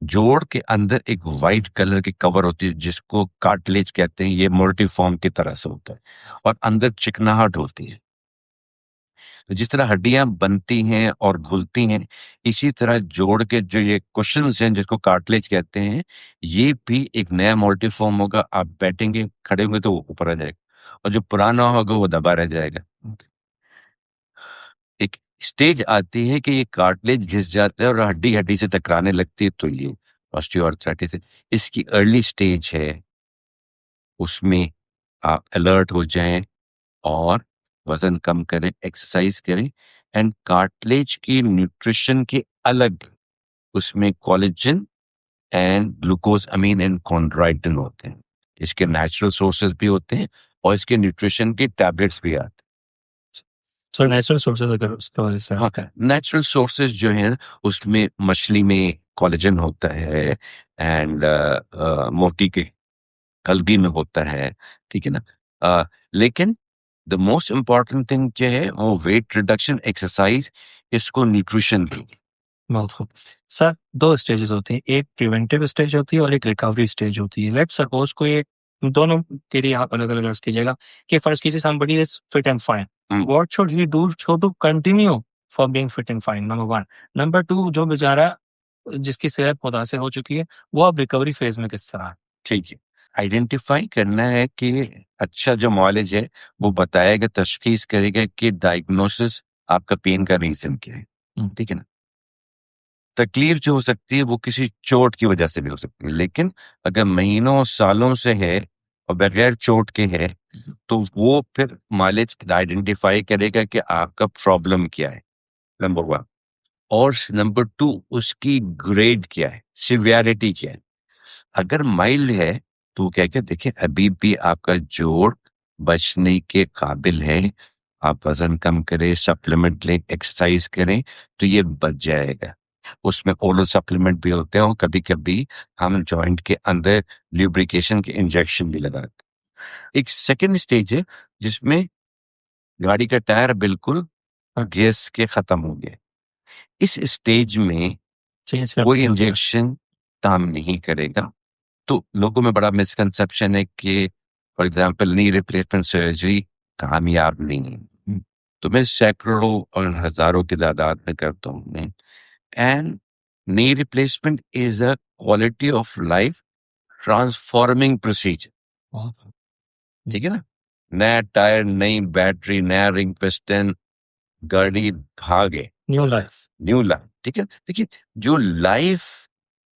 जोड़ के अंदर एक वाइट कलर की कवर होती है जिसको कार्टिलेज कहते हैं। ये मोल्टीफॉर्म की तरह से होता है और अंदर चिकनाहट होती है। तो जिस तरह हड्डियां बनती हैं और घुलती हैं, इसी तरह जोड़ के जो ये कुशन्स हैं जिसको कार्टिलेज कहते हैं, ये भी एक नया मोल्टीफॉर्म होगा। आप बैठेंगे, खड़े होंगे तो वो ऊपर आ जाएगा, और जो पुराना होगा वो दबा रह जाएगा। एक स्टेज आती है कि ये कार्टिलेज घिस जाता है और हड्डी हड्डी से टकराने लगती है, तो ये ऑस्टियोआर्थराइटिस है। इसकी अर्ली स्टेज है, उसमें आप अलर्ट हो जाएं और वजन कम करें, एक्सरसाइज करें, एंड कार्टिलेज की न्यूट्रिशन के अलग उसमें collagen and glucosamine and chondroitin होते हैं। इसके नेचुरल सोर्सेज भी होते हैं और इसके न्यूट्रिशन की टैबलेट्स भी आते सो नेचुरल सोर्सेज अगर उसके बारे हैं। में हाँ, नेचुरल सोर्सेज जो हैं उसमें मछली में कोलेजन होता है, एंड मोती के हल्दी में होता है, ठीक है ना? लेकिन द मोस्ट इम्पॉर्टेंट थिंग जो है वो वेट रिडक्शन, एक्सरसाइज, इसको न्यूट्रिशन भी। बहुत खूब। सर, 2 स्टेजेस होती हैं, एक प्रिवेंटिव स्टेज होती है और एक रिकवरी स्टेज होती है। लेट्स सपोज कोई एक, दोनों के लिए आप अलग-अलग अर्ज कीजिएगा कि फर्स्ट कीजिए somebody is fit and fine. What should he do to continue for being fit and fine? Number 1। Number 2, जो बेचारा जिसकी सेहत मुतासिर हो चुकी है, वो अब रिकवरी फेज में किस तरह है? ठीक है, आइडेंटिफाई करना है कि अच्छा जो मॉलेज है वो बताएगा, तशखीस करेगा कि डायग्नोसिस आपका पेन का रीजन क्या है, ठीक है ना? तकलीफ जो हो सकती है वो किसी चोट की वजह से भी हो सकती है, लेकिन अगर महीनों सालों से है और बगैर चोट के है, तो वो फिर माइलेज आइडेंटिफाई करेगा कि आपका प्रॉब्लम क्या है, नंबर 1। और नंबर 2, उसकी ग्रेड क्या है, सिवियरिटी क्या है। अगर माइल्ड है तो वो क्या क्या देखिए, अभी भी आपका जोड़ बचने के काबिल है। आप वजन कम करें, सप्लीमेंट लें, एक्सरसाइज करें, तो ये बच जाएगा। उसमें ओरल सप्लीमेंट भी होते हैं और कभी कभी हम जॉइंट के अंदर ल्यूब्रिकेशन के इंजेक्शन भी लगाते हैं। एक सेकेंड स्टेज है जिसमें गाड़ी का टायर बिल्कुल घिस के खत्म हो गया। इस स्टेज में चेंज कोई करते हैं। इंजेक्शन काम नहीं करेगा। तो लोगों में बड़ा मिसकंसेप्शन है कि for example knee replacement surgery कामयाब नहीं है। तो मैं सैकड़ों और हजारों की तादाद में करता हूँ। And knee replacement is a quality of life transforming procedure, बहुत ठीक है ना? नया टायर, नई बैटरी, नया रिंग पिस्टन, गाड़ी भागे, न्यू लाइफ। न्यू लाइफ, ठीक है। देखिए, जो लाइफ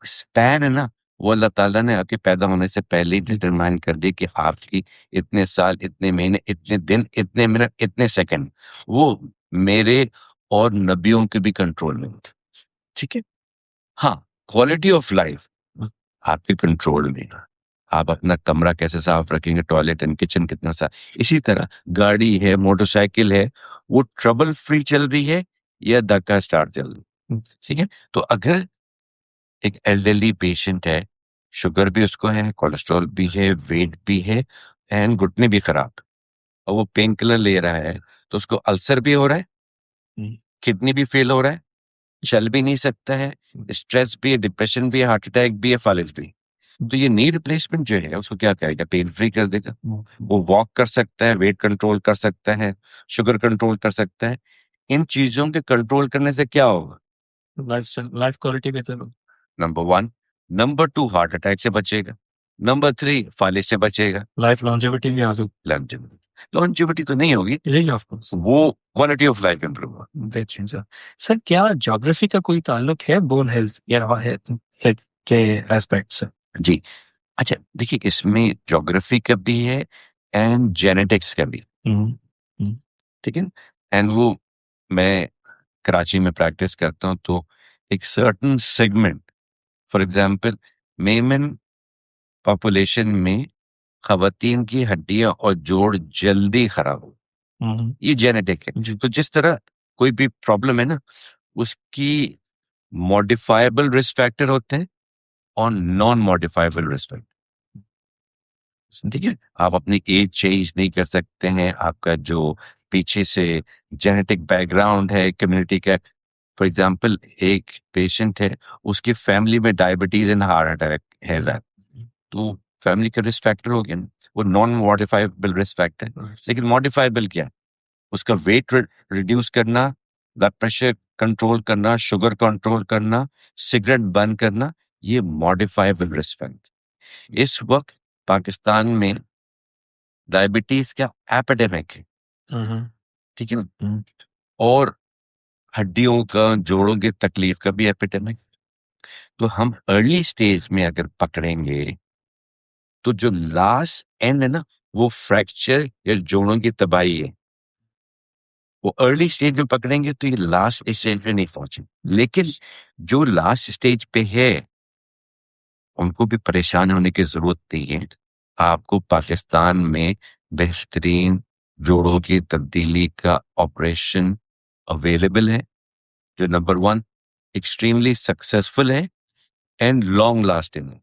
स्पैन है ना, वो अल्लाह ताला ने आपके पैदा होने से पहले ही डिटरमाइन कर दी कि आपकी इतने साल, इतने महीने, इतने दिन, इतने मिनट, इतने सेकंड, वो मेरे और नबियों के भी कंट्रोल में होते, ठीक है। हाँ, क्वालिटी ऑफ लाइफ आपके कंट्रोल में है। आप अपना कमरा कैसे साफ रखेंगे, टॉयलेट एंड किचन कितना साफ। इसी तरह गाड़ी है, मोटरसाइकिल है, वो ट्रबल फ्री चल रही है या धक्का स्टार्ट चल रही है, ठीक है। तो अगर एक एल्डरली पेशेंट है शुगर भी उसको है, कोलेस्ट्रॉल भी है, वेट भी है, एंड घुटने भी खराब, और वो पेन किलर ले रहा है, तो उसको अल्सर भी हो रहा है, हम्म, किडनी भी फेल हो रहा है, चल भी नहीं सकता है, स्ट्रेस भी है, डिप्रेशन भी है, हार्ट अटैक भी है, फालिज भी। तो ये नी रिप्लेसमेंट जो है उसको क्या करेगा, पेन फ्री कर देगा। वो वॉक कर सकता है, वेट कंट्रोल कर सकता है, शुगर कंट्रोल कर सकता है। इन चीजों के कंट्रोल करने से क्या होगा? लाइफ क्वालिटी बेहतर हो। Number one. Number two, heart attack से बचेगा। नंबर थ्री, फालिज से बचेगा। लाइफ लॉन्जेविटी भी आ गई। लॉन्जेविटी, लॉन्जेविटी तो नहीं होगी, यही ऑफ कोर्स। वो क्वालिटी ऑफ लाइफ इंप्रूव होगा। बेहतरीन सर। सर क्या ज्योग्राफी का कोई ताल्लुक है बोन हेल्थ या हेल्थ के एस्पेक्ट से? जी, अच्छा देखिए, इसमें ज्योग्राफी का भी है एंड जेनेटिक्स का भी, हम्म, ठीक है। एंड वो, मैं कराची में प्रैक्टिस करता हूँ, तो एक certain segment, for example Memon population में खवातीन की हड्डियां और जोड़ जल्दी खराब हो, ये जेनेटिक है। जी। तो जिस तरह कोई भी प्रॉब्लम है ना, उसकी मॉडिफाइबल रिस्क फैक्टर होते हैं और नॉन मॉडिफाइबल रिस्क फैक्टर, ठीक है। आप अपनी एज चेंज नहीं कर सकते हैं, आपका जो पीछे से जेनेटिक बैकग्राउंड है कम्युनिटी का। फॉर एग्जांपल एक पेशेंट है, उसकी फैमिली में डायबिटीज एंड हार्ट अटैक है that, तो फैमिली का रिस्क फैक्टर हो गया ना, वो नॉन मॉडिफाइबल रिस्क फैक्टर। लेकिन मॉडिफाइबल क्या है? उसका वेट रिड्यूस करना, ब्लड प्रेशर कंट्रोल करना, शुगर कंट्रोल करना, सिगरेट बंद करना, ये मॉडिफाइबल रिस्क फैक्टर। इस वक्त पाकिस्तान में डायबिटीज का एपिडेमिक है, ठीक है ना, और हड्डियों का, जोड़ों की तकलीफ का भी एपिडेमिक। तो हम अर्ली स्टेज में अगर पकड़ेंगे, तो जो लास्ट एंड है ना, वो फ्रैक्चर या जोड़ों की तबाही है। वो अर्ली स्टेज में पकड़ेंगे तो ये लास्ट स्टेज पे नहीं पहुंचे। लेकिन जो लास्ट स्टेज पे है, उनको भी परेशान होने की जरूरत नहीं है। आपको पाकिस्तान में बेहतरीन जोड़ों की तब्दीली का ऑपरेशन अवेलेबल है, जो नंबर वन एक्सट्रीमली सक्सेसफुल है एंड लॉन्ग लास्टिंग है।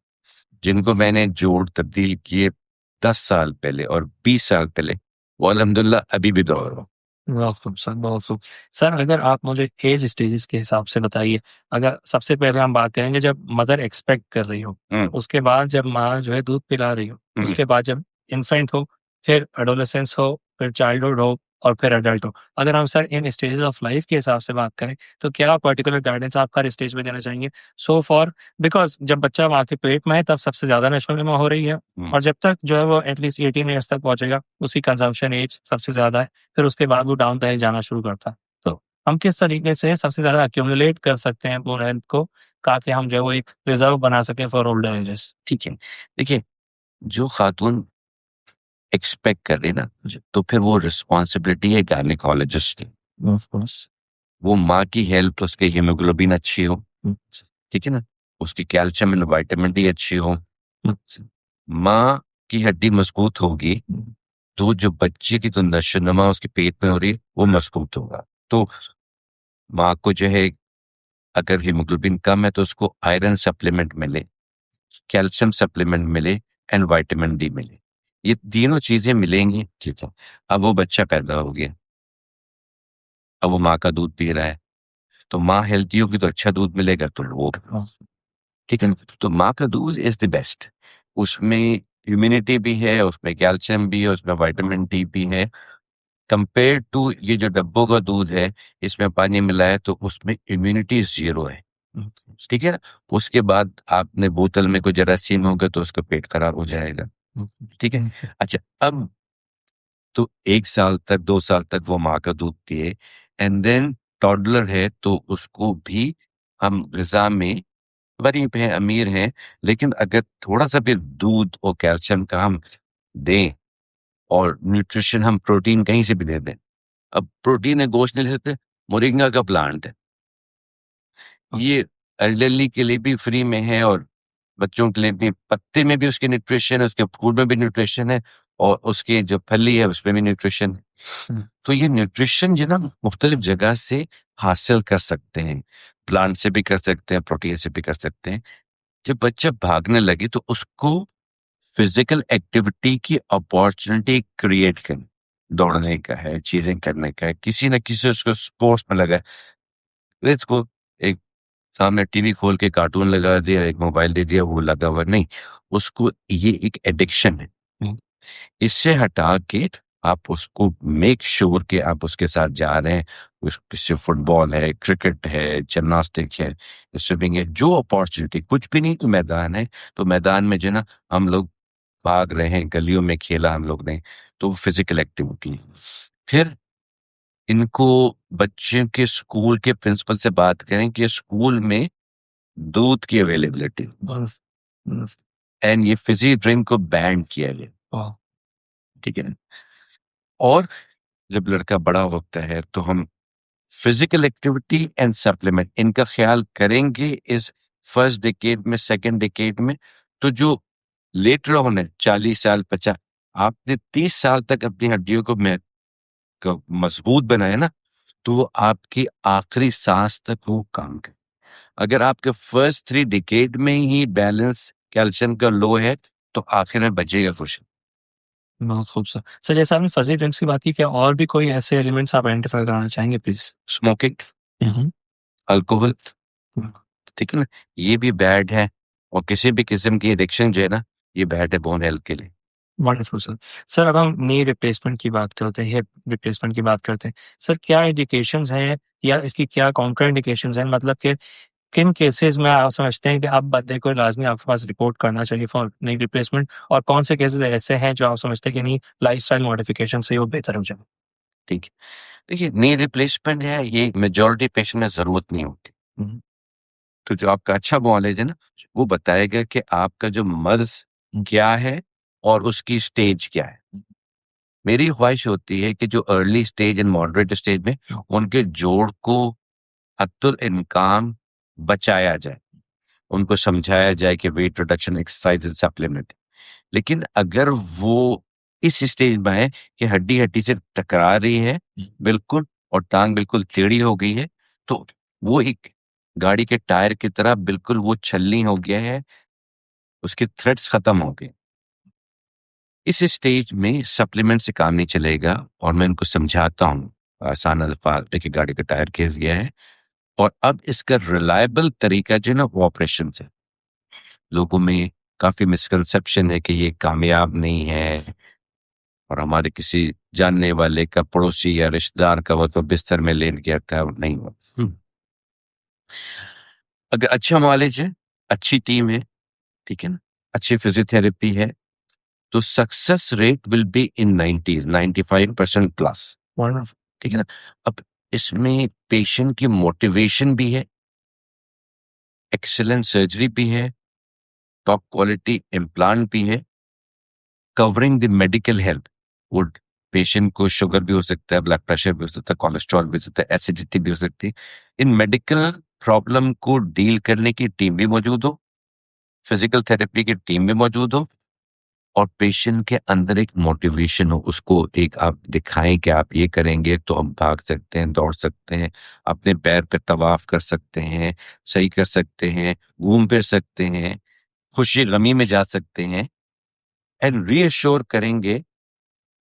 जिनको मैंने जोड़ तब्दील किए 10 साल पहले और 20 साल पहले, वो अल्हम्दुलिल्लाह अभी भी दौड़ रहा हूँ। बहुत खूब सर, बहुत खूब। सर अगर आप मुझे एज स्टेजेस के हिसाब से बताइए, अगर सबसे पहले हम बात करेंगे जब मदर एक्सपेक्ट कर रही हो, उसके बाद जब माँ जो है दूध पिला रही हो, उसके बाद जब इन्फेंट हो, फिर एडोलेसेंस हो, फिर चाइल्डहुड हो, और फिर एडल्ट हो। अगर हम sir in stages of life के हिसाब से बात करें, तो क्या पर्टिकुलर गाइडेंस आप हर स्टेज में देना चाहेंगे? सो फॉर, बिकॉज जब बच्चा माँ के पेट में है तब सबसे ज्यादा नशोनुमा हो रही है, और जब तक जो है वो एटलीस्ट 18 ईयर्स तक पहुंचेगा, उसकी कंजम्पशन एज सबसे ज्यादा है, फिर उसके बाद वो डाउन द एज जाना शुरू करता है। तो हम किस तरीके से सबसे ज्यादा अक्यूमुलेट कर सकते हैं बोन हेल्थ को, ताकि हम जो है वो एक रिजर्व बना सकें फॉर ओल्डर एजेस? ठीक है, देखिए, जो खातून एक्सपेक्ट कर रही है ना, जी। तो फिर वो रिस्पॉन्सिबिलिटी है गायनेकोलॉजिस्ट की। Of course. वो माँ की हेल्थ, उसके हीमोग्लोबिन अच्छी हो, ठीक है ना, उसकी कैल्शियम एंड विटामिन डी अच्छी हो, माँ की हड्डी मजबूत होगी, तो जो बच्चे की तो नशोनुमा उसके पेट में हो रही है वो मजबूत होगा। तो माँ को जो है, अगर हीमोग्लोबिन कम है तो उसको आयरन सप्लीमेंट मिले, कैल्शियम सप्लीमेंट मिले एंड विटामिन डी मिले। ये तीनों चीजें मिलेंगी, ठीक है। अब वो बच्चा पैदा हो गया, अब वो माँ का दूध पी रहा है, तो माँ हेल्थी होगी तो अच्छा दूध मिलेगा, तो वो, ठीक है ना? तो माँ का दूध इज द बेस्ट। उसमें इम्यूनिटी भी है, उसमें कैल्शियम भी है, उसमें विटामिन डी भी है। कंपेयर टू ये जो डब्बों का दूध है, इसमें पानी मिला है, तो उसमें इम्यूनिटी जीरो है, ठीक है ना। उसके बाद आपने बोतल में कोई जरासीम होगा तो उसका पेट खराब हो जाएगा, ठीक है। अच्छा, अब तो 1 साल तक, 2 साल तक वो माँ का दूध पिए, एंड देन टॉडलर है तो उसको भी हम ग़िज़ा में गरीब हैं, अमीर हैं, लेकिन अगर थोड़ा-सा भी दूध और कैल्शियम का हम दें, और न्यूट्रिशन हम प्रोटीन कहीं से भी दे दें। अब प्रोटीन है, गोश्त नहीं ले सकते, मोरिंगा का प्लांट है। ये एल्डरली के लिए भी फ्री में है, और बच्चों के लिए भी, पत्ते में भी उसके न्यूट्रिशन है, उसके फूड में भी न्यूट्रिशन है, और उसकी जो फली है उसमें भी न्यूट्रिशन है। तो ये न्यूट्रिशन जो ना मुख्तलिफ जगह से हासिल कर सकते हैं, प्लांट से भी कर सकते हैं, प्रोटीन से भी कर सकते हैं। जब बच्चा भागने लगे तो उसको फिजिकल एक्टिविटी की अपॉर्चुनिटी क्रिएट करें, दौड़ने का है, चीजें करने का है, किसी ना किसी उसको स्पोर्ट्स में लगा है, लेट्स गो, एक सामने टीवी खोल के कार्टून लगा दिया, एक मोबाइल दे दिया, वो लगा हुआ नहीं, उसको ये एक एडिक्शन है। इससे हटा के आप उसको मेक श्योर कि आप उसके साथ जा रहे हैं, किसी फुटबॉल है, क्रिकेट है, जिम्नास्टिक है, स्विमिंग है, जो अपॉर्चुनिटी, कुछ भी नहीं तो मैदान है, तो मैदान में जो है ना हम लोग भाग रहे हैं, गलियों में खेला हम लोग ने, तो फिजिकल एक्टिविटी। फिर इनको बच्चे के स्कूल के प्रिंसिपल से बात करें कि स्कूल में दूध की अवेलेबिलिटी एंड ये फिजी ड्रिंक को बैन किया गया, ठीक है। और जब लड़का बड़ा होता है तो हम फिजिकल एक्टिविटी एंड सप्लीमेंट इनका ख्याल करेंगे इस फर्स्ट डिकेड में, सेकंड डिकेड में, तो जो लेटर ऑन है 40 साल 50, आपने 30 साल तक अपनी हड्डियों को मजबूत बनाया ना, तो वो आपकी आखिरी सांस तक वो काम करे। अगर आपके फर्स्ट 3 डिकेड में ही बैलेंस कैल्शियम का लो है तो आखिर में बचेगा कुछ। बहुत खूब सर। सर जैसे आपने फजी ड्रिंक्स की बात की, क्या और भी कोई ऐसे एलिमेंट्स आप आइडेंटिफाई कराना चाहेंगे प्लीज? स्मोकिंग, अल्कोहल, ठीक है ना, ये भी बैड है, और किसी भी किस्म की एडिक्शन जो है ना, ये बैड है बोन हेल्थ के लिए। Wonderful sir. सर अब हम नी रिप्लेसमेंट की बात करते हैं, हिप रिप्लेसमेंट की बात करते हैं, सर क्या इंडिकेशंस हैं या इसकी क्या काउंटर इंडिकेशंस हैं, मतलब कि किन केसेस में आप समझते हैं कि आप बंदे को लाजमी आपके पास रिपोर्ट करना चाहिए फॉर नी रिप्लेसमेंट, और कौन से केसेस ऐसे हैं जो आप समझते हैं कि नहीं लाइफस्टाइल मॉडिफिकेशन से वो बेहतर हो जाए? ठीक है, देखिए नी रिप्लेसमेंट है, ये मेजोरिटी पेशेंट में जरूरत नहीं होती। हम्म, तो जो आपका अच्छा मुआलिज है ना, वो बताएगा कि आपका जो मर्ज क्या है और उसकी स्टेज क्या है। मेरी ख्वाहिश होती है कि जो early stage and moderate stage में उनके जोड़ को हत्तुल इम्कान बचाया जाए, उनको समझाया जाए कि वेट रिडक्शन एक्सरसाइज सप्लीमेंट। लेकिन अगर वो इस स्टेज में है कि हड्डी हड्डी से टकरा रही है बिल्कुल, और टांग बिल्कुल टेढ़ी हो गई है, तो वो एक गाड़ी के टायर की तरह बिल्कुल वो छलनी हो गया है, उसके थ्रेड्स खत्म हो गए। इस स्टेज में सप्लीमेंट से काम नहीं चलेगा, और मैं इनको समझाता हूँ आसान अल्फाज में कि गाड़ी का टायर घिस गया है, और अब इसका रिलायबल तरीका जो है ना वो ऑपरेशन है। लोगों में काफी मिसकंसेप्शन है कि ये कामयाब नहीं है, और हमारे किसी जानने वाले का, पड़ोसी या रिश्तेदार का वो तो बिस्तर में लेट गया था, और नहीं हुआ। अगर अच्छा मालिज है, अच्छी टीम है, ठीक है ना, अच्छी फिजियोथेरेपी है, तो success rate will be in 90s, 95% plus, ठीक है ना। अब इसमें पेशेंट की मोटिवेशन भी है, एक्सीलेंट सर्जरी भी है, टॉप क्वालिटी इम्प्लांट भी है, कवरिंग द मेडिकल हेल्थ। वो पेशेंट को शुगर भी हो सकता है, ब्लड प्रेशर भी हो सकता है, कोलेस्ट्रॉल भी हो सकता है, एसिडिटी भी हो सकती है। इन मेडिकल प्रॉब्लम को डील करने की टीम भी मौजूद हो, फिजिकल थेरेपी की टीम भी मौजूद हो, और पेशेंट के अंदर एक मोटिवेशन हो, उसको एक आप दिखाएं कि आप ये करेंगे तो हम भाग सकते हैं, दौड़ सकते हैं, अपने पैर पे तवाफ कर सकते हैं, सही कर सकते हैं, घूम फिर सकते हैं, खुशी गमी में जा सकते हैं, एंड रीअश्योर करेंगे।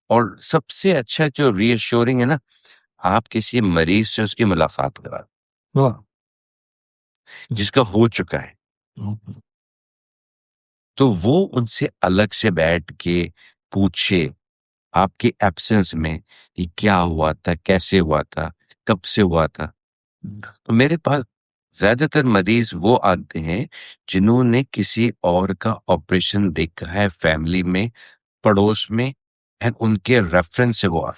और सबसे अच्छा जो रीअश्योरिंग है ना, आप किसी मरीज से उसकी मुलाकात करा दें, वाह। जिसका हो चुका है, तो वो उनसे अलग से बैठ के पूछे आपके एब्सेंस में कि क्या हुआ था, कैसे हुआ था, कब से हुआ था। तो मेरे पास ज्यादातर मरीज वो आते हैं जिन्होंने किसी और का ऑपरेशन देखा है फैमिली में, पड़ोस में, एंड उनके रेफरेंस से वो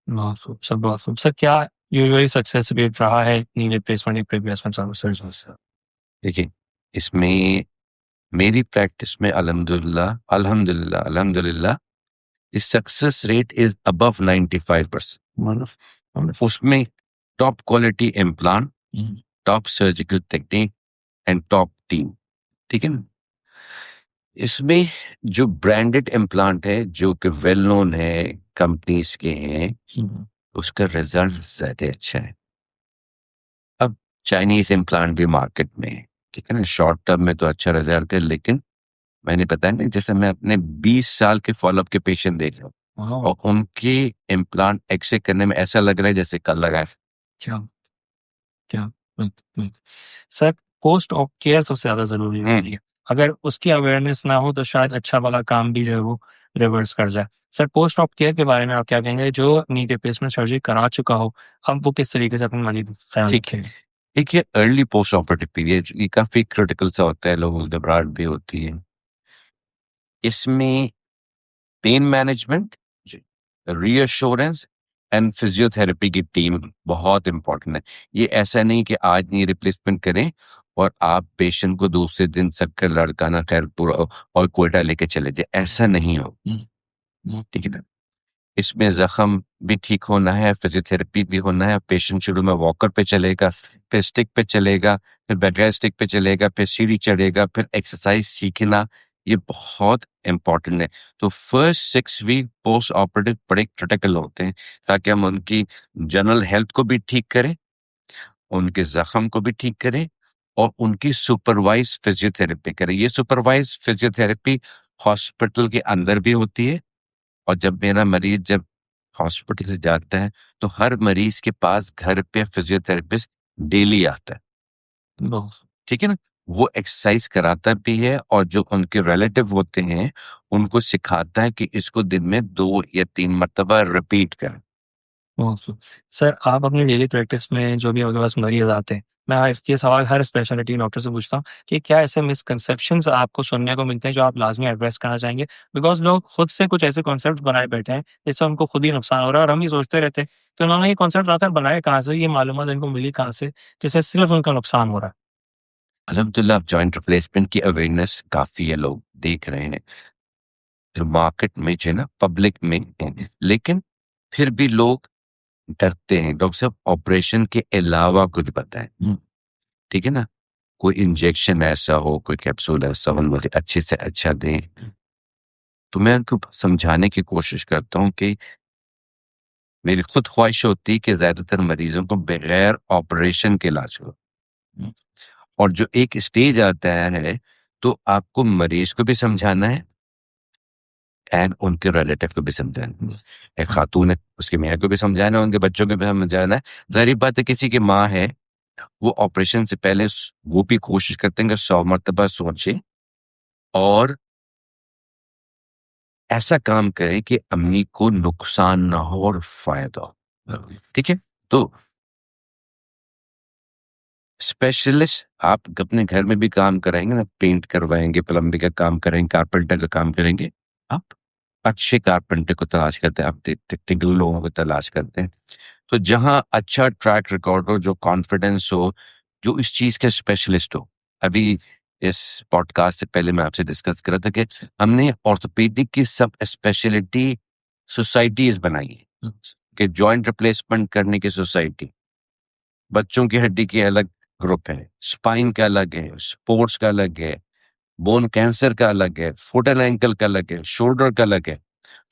बहुत खूब सर, बहुत खूब सर। क्या यूजुअली सक्सेस रेट रहा है नी रिप्लेसमेंट या रिप्लेसमेंट सर्विसेज? देखिए, इसमें मेरी प्रैक्टिस में अल्हम्दुलिल्लाह अल्हम्दुलिल्लाह अल्हम्दुलिल्लाह सक्सेस रेट इज अबव 95%। उसमें top quality implant, top surgical technique and top team, ठीक है ना। इसमें जो ब्रांडेड इम्प्लांट है, जो कि वेल नोन है, कंपनीज के हैं, उसका रिजल्ट ज्यादा अच्छा है। अब चाइनीज इम्प्लांट भी मार्केट में है, ठीक है ना, शॉर्ट टर्म में तो अच्छा रिजल्ट है, लेकिन मैंने बताया ना, जैसे मैं अपने 20 साल के फॉलोअप के पेशेंट देख रहा हूँ और उनके इम्प्लांट एक्सरे करने में ऐसा लग रहा है जैसे कल लगाए। क्या क्या बिल्कुल। सर पोस्ट ऑप केयर सबसे ज्यादा जरूरी होती है, अगर उसकी अवेयरनेस ना हो तो शायद अच्छा वाला काम भी जो है वो रिवर्स कर जाए। सर पोस्ट ऑप केयर के बारे में आप क्या कहेंगे, जो नी रिप्लेसमेंट सर्जरी करा चुका हो अब वो किस तरीके से अपनी मजीद ख्याल ठीक है, रखेगा? एक ये अर्ली पोस्ट ऑपरेटिव पीरियड ये काफी क्रिटिकल सा होता है, लोगों को घबराहट भी होती है। इसमें pain management, reassurance and physiotherapy की टीम बहुत इंपॉर्टेंट है। ये ऐसा नहीं कि आज नहीं रिप्लेसमेंट करें और आप पेशेंट को दूसरे दिन शक्कर लड़काना खैरपुर और कोयटा लेके चले जाए, ऐसा नहीं हो। ठीक है ना, इसमें जख्म भी ठीक होना है, फिजियोथेरेपी भी होना है। पेशेंट शुरू में वॉकर पे चलेगा, फिर स्टिक पे चलेगा, फिर बगैर स्टिक पे चलेगा, फिर सीढ़ी चढ़ेगा, फिर एक्सरसाइज सीखना, ये बहुत इंपॉर्टेंट है। तो फर्स्ट 6 वीक पोस्ट ऑपरेटिव बड़े क्रिटिकल होते हैं, ताकि हम उनकी जनरल हेल्थ को भी ठीक करें, उनके जख्म को भी ठीक करें और उनकी सुपरवाइज फिजियोथेरेपी करें। ये सुपरवाइज फिजियोथेरेपी हॉस्पिटल के अंदर भी होती है, और जब मेरा मरीज जब हॉस्पिटल से जाता है तो हर मरीज के पास घर पे फिजियोथेरेपिस्ट डेली आता है। ठीक है ना, वो एक्सरसाइज कराता भी है और जो उनके रिलेटिव होते हैं उनको सिखाता है कि इसको दिन में 2 या 3 मर्तबा रिपीट करें। सर आप अपनी डेली प्रैक्टिस में जो भी आपके पास मरीज आते हैं, मैं ये सवाल हर स्पेशलिटी डॉक्टर से पूछता हूँ कि क्या ऐसे मिसकंसेप्शंस आपको सुनने को मिलते हैं जो आप लाजमी एड्रेस करना चाहेंगे? बिकॉज लोग खुद से कुछ ऐसे कॉन्सेप्ट बनाए बैठे हैं जिससे उनको खुद ही नुकसान हो रहा है और हम ही सोचते रहते हैं कि उन्होंने ये कॉन्सेप्ट आकर बनाए कहाँ से, ये मालूमात इनको मिली कहाँ से, जिससे सिर्फ उनका नुकसान हो रहा है। अल्हम्दुलिल्लाह जॉइंट रिप्लेसमेंट की अवेयरनेस काफी है, लोग देख रहे हैं, जो मार्केट में जो है ना पब्लिक में है, लेकिन फिर भी लोग डरते हैं। डॉक्टर साहब ऑपरेशन के अलावा कुछ बताएं, ठीक है ना, कोई इंजेक्शन ऐसा हो, कोई कैप्सूल ऐसा हो, मुझे अच्छे से अच्छा दें। तो मैं उनको समझाने की कोशिश करता हूँ कि मेरी खुद ख्वाहिश होती है कि ज्यादातर मरीजों को बगैर ऑपरेशन के इलाज हो, और जो एक स्टेज आता है तो आपको मरीज को भी समझाना है एंड उनके रिलेटिव को भी समझाना है। एक खातून है, उसके मियाँ को भी समझाना है, उनके बच्चों को भी समझाना है। जाहिर बात है किसी की माँ है, वो ऑपरेशन से पहले वो भी कोशिश करते हैं कि 100 मर्तबा सोचे और ऐसा काम करें कि अम्मी को नुकसान ना हो और फायदा हो। ठीक है, तो स्पेशलिस्ट आप अपने घर में भी काम कराएंगे ना, पेंट करवाएंगे, प्लम्बिंग का काम करेंगे, कारपेंटर का काम करेंगे, आप अच्छे कारपेंटर को तलाश करते हैं, आप टेक्निकल लोगों को तलाश करते हैं। तो जहां अच्छा ट्रैक रिकॉर्ड हो, जो कॉन्फिडेंस हो, जो इस चीज के स्पेशलिस्ट हो। अभी इस पॉडकास्ट से पहले मैं आपसे डिस्कस कर रहा था कि हमने ऑर्थोपेडिक की सब स्पेशलिटी सोसाइटीज बनाई है, कि जॉइंट रिप्लेसमेंट करने की सोसाइटी, बच्चों की हड्डी की अलग ग्रुप है, स्पाइन का अलग है, स्पोर्ट्स का अलग है, बोन कैंसर का अलग है, फुट एंड एंकल का अलग है, शोल्डर का अलग है।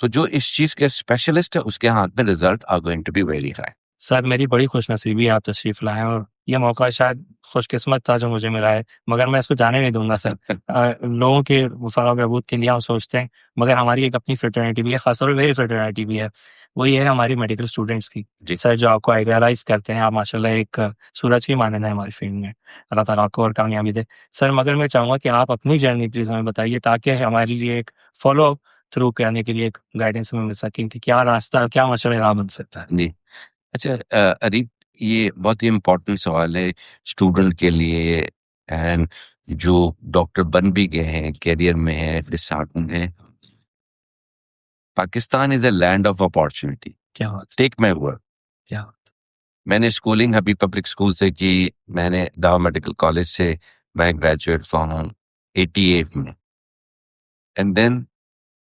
तो जो इस चीज के स्पेशलिस्ट है उसके हाथ में result are going to be very high. Sir मेरी बड़ी खुशनसीबी है आप तशरीफ लाए और ये मौका शायद खुशकिस्मत था जो मुझे मिला है, मगर मैं इसको जाने नहीं दूंगा सर। लोगों के फलाह बहबूद के लिए हम सोचते हैं, मगर हमारी एक अपनी फ्रेटर्निटी भी है, खासतौर पर मेरी फ्रेटर्निटी भी है, वो ये है हमारी मेडिकल स्टूडेंट्स की। जी। सर जो आपको आइडियलाइज करते हैं, आप माशाल्लाह एक सूरज की मानंद है हमारी फील्ड में, अल्लाह ताला आपको और कामयाबी दे। सर मगर मैं चाहूँगा कि आप अपनी जर्नी प्लीज़ हमें बताइए, ताकि हमारे लिए एक फॉलो थ्रू करने के लिए एक गाइडेंस हमें मिल सके कि क्या रास्ता, क्या मशवरा राह बन सकता है। जी, अच्छा, अरीब, ये बहुत ही इम्पोर्टेंट सवाल है स्टूडेंट के लिए एंड जो डॉक्टर बन भी गए हैं, करियर में है, डिसहार्टन है। Pakistan is a land of opportunity, क्या बात टेक माय वर्ड। क्या बात। मैंने स्कूलिंग हबीब पब्लिक स्कूल से की, मैंने डावा मेडिकल कॉलेज से मैं ग्रेजुएट हुआ हूँ 88 में, एंड देन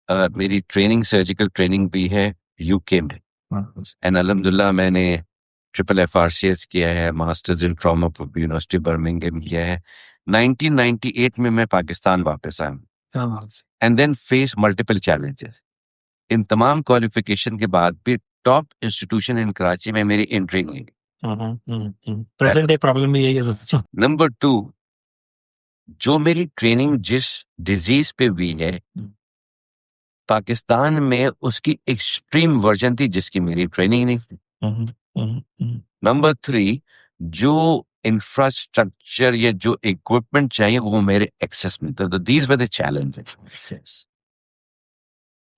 मेरी ट्रेनिंग सर्जिकल ट्रेनिंग भी है यूके में, एंड अल्हम्दुलिल्लाह मैंने ट्रिपल एफआरसीएस किया है, masters in trauma university Birmingham किया है। 1998 में मैं पाकिस्तान वापस आया क्या बात and then face multiple challenges. इन तमाम क्वालिफिकेशन के बाद भी टॉप इंस्टीट्यूशन इन कराची में मेरी एंट्री नहीं। प्रेजेंट डे प्रॉब्लम भी यही है सर। नंबर 2, जो मेरी ट्रेनिंग जिस डिजीज पे हुई है, पाकिस्तान में उसकी एक्सट्रीम वर्जन थी जिसकी मेरी ट्रेनिंग नहीं थी। नंबर 3, जो इंफ्रास्ट्रक्चर या जो इक्विपमेंट चाहिए वो मेरे एक्सेस में था। तो दीज वर द चैलेंजेस।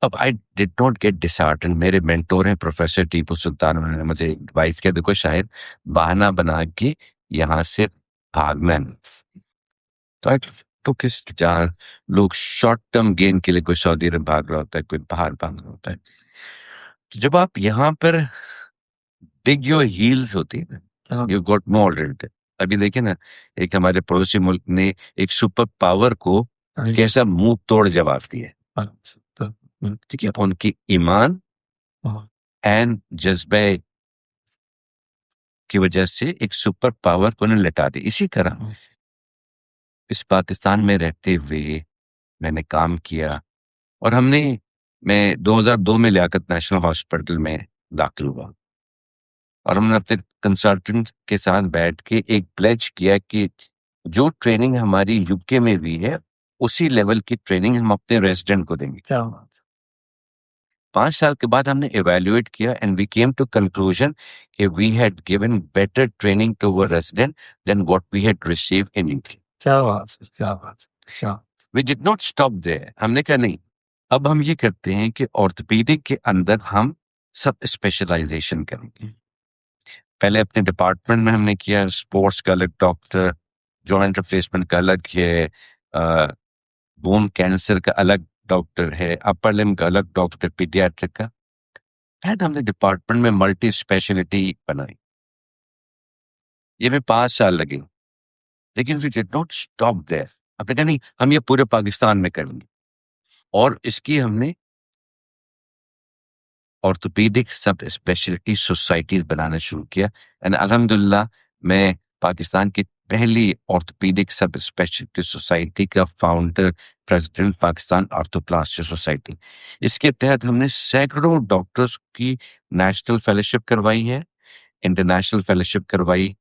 अब I did not get disheartened. मेरे मेंटोर हैं प्रोफेसर टीपू सुल्तान, उन्होंने मुझे एडवाइस किया, देखो शायद बहाना बना के यहाँ से भागना नहीं। तो आई तो किस जहाँ लोग शॉर्ट टर्म गेन के लिए कोई सऊदी अरब भाग रहा होता है, कोई बाहर भाग रहा होता है। तो जब आप यहाँ पर डिग योर हील्स होती है ना, यू गॉट नो ऑलरेडी। अभी देखिए ना, एक हमारे पड़ोसी मुल्क ने एक सुपर पावर को कैसा मुंह तोड़ जवाब दिया। ठीक है, उनकी ईमान एंड जज्बे की वजह से एक सुपर पावर को उन्हें लटा दी। इसी तरह इस पाकिस्तान में रहते हुए मैंने काम किया, और मैं 2002 में लियाकत नेशनल हॉस्पिटल में दाखिल हुआ, और हमने अपने कंसल्टेंट के साथ बैठ के एक प्लेज किया कि जो ट्रेनिंग हमारी यूके में हुई है उसी लेवल की ट्रेनिंग हम अपने रेजिडेंट को देंगे। 5 साल के बाद हमने इवेल्युएट किया and we came to conclusion कि we had given better training to our resident than what we had received in UK. क्या बात है, क्या बात है। We did not stop there. हमने कहा नहीं, अब हम ये करते हैं कि ऑर्थोपेडिक के अंदर हम सब स्पेशलाइजेशन करेंगे। पहले अपने डिपार्टमेंट में हमने किया, स्पोर्ट्स का अलग डॉक्टर, जॉइंट रिप्लेसमेंट का अलग है, बोन कैंसर का अलग डॉक्टर है, अपर लिम्ब का अलग डॉक्टर, पीडियाट्रिक का। एंड हमने डिपार्टमेंट में मल्टी स्पेशलिटी बनाई। ये में 5 साल लगे, लेकिन we did not stop there. हमने कहा नहीं, हम ये पूरे पाकिस्तान में करेंगे, और इसकी हमने ऑर्थोपेडिक सब स्पेशलिटी सोसाइटीज बनाना शुरू किया। एंड अल्हम्दुलिल्लाह मैं पाकिस्तान की पहली ऑर्थोपेडिक सब स्पेशलिटी सोसाइटी का फाउंडर, प्रेसिडेंट, पाकिस्तान ऑर्थोप्लास्टी सोसाइटी। इसके तहत हमने सैकड़ों डॉक्टर्स की नेशनल फेलोशिप करवाई है, इंटरनेशनल फेलोशिप करवाई,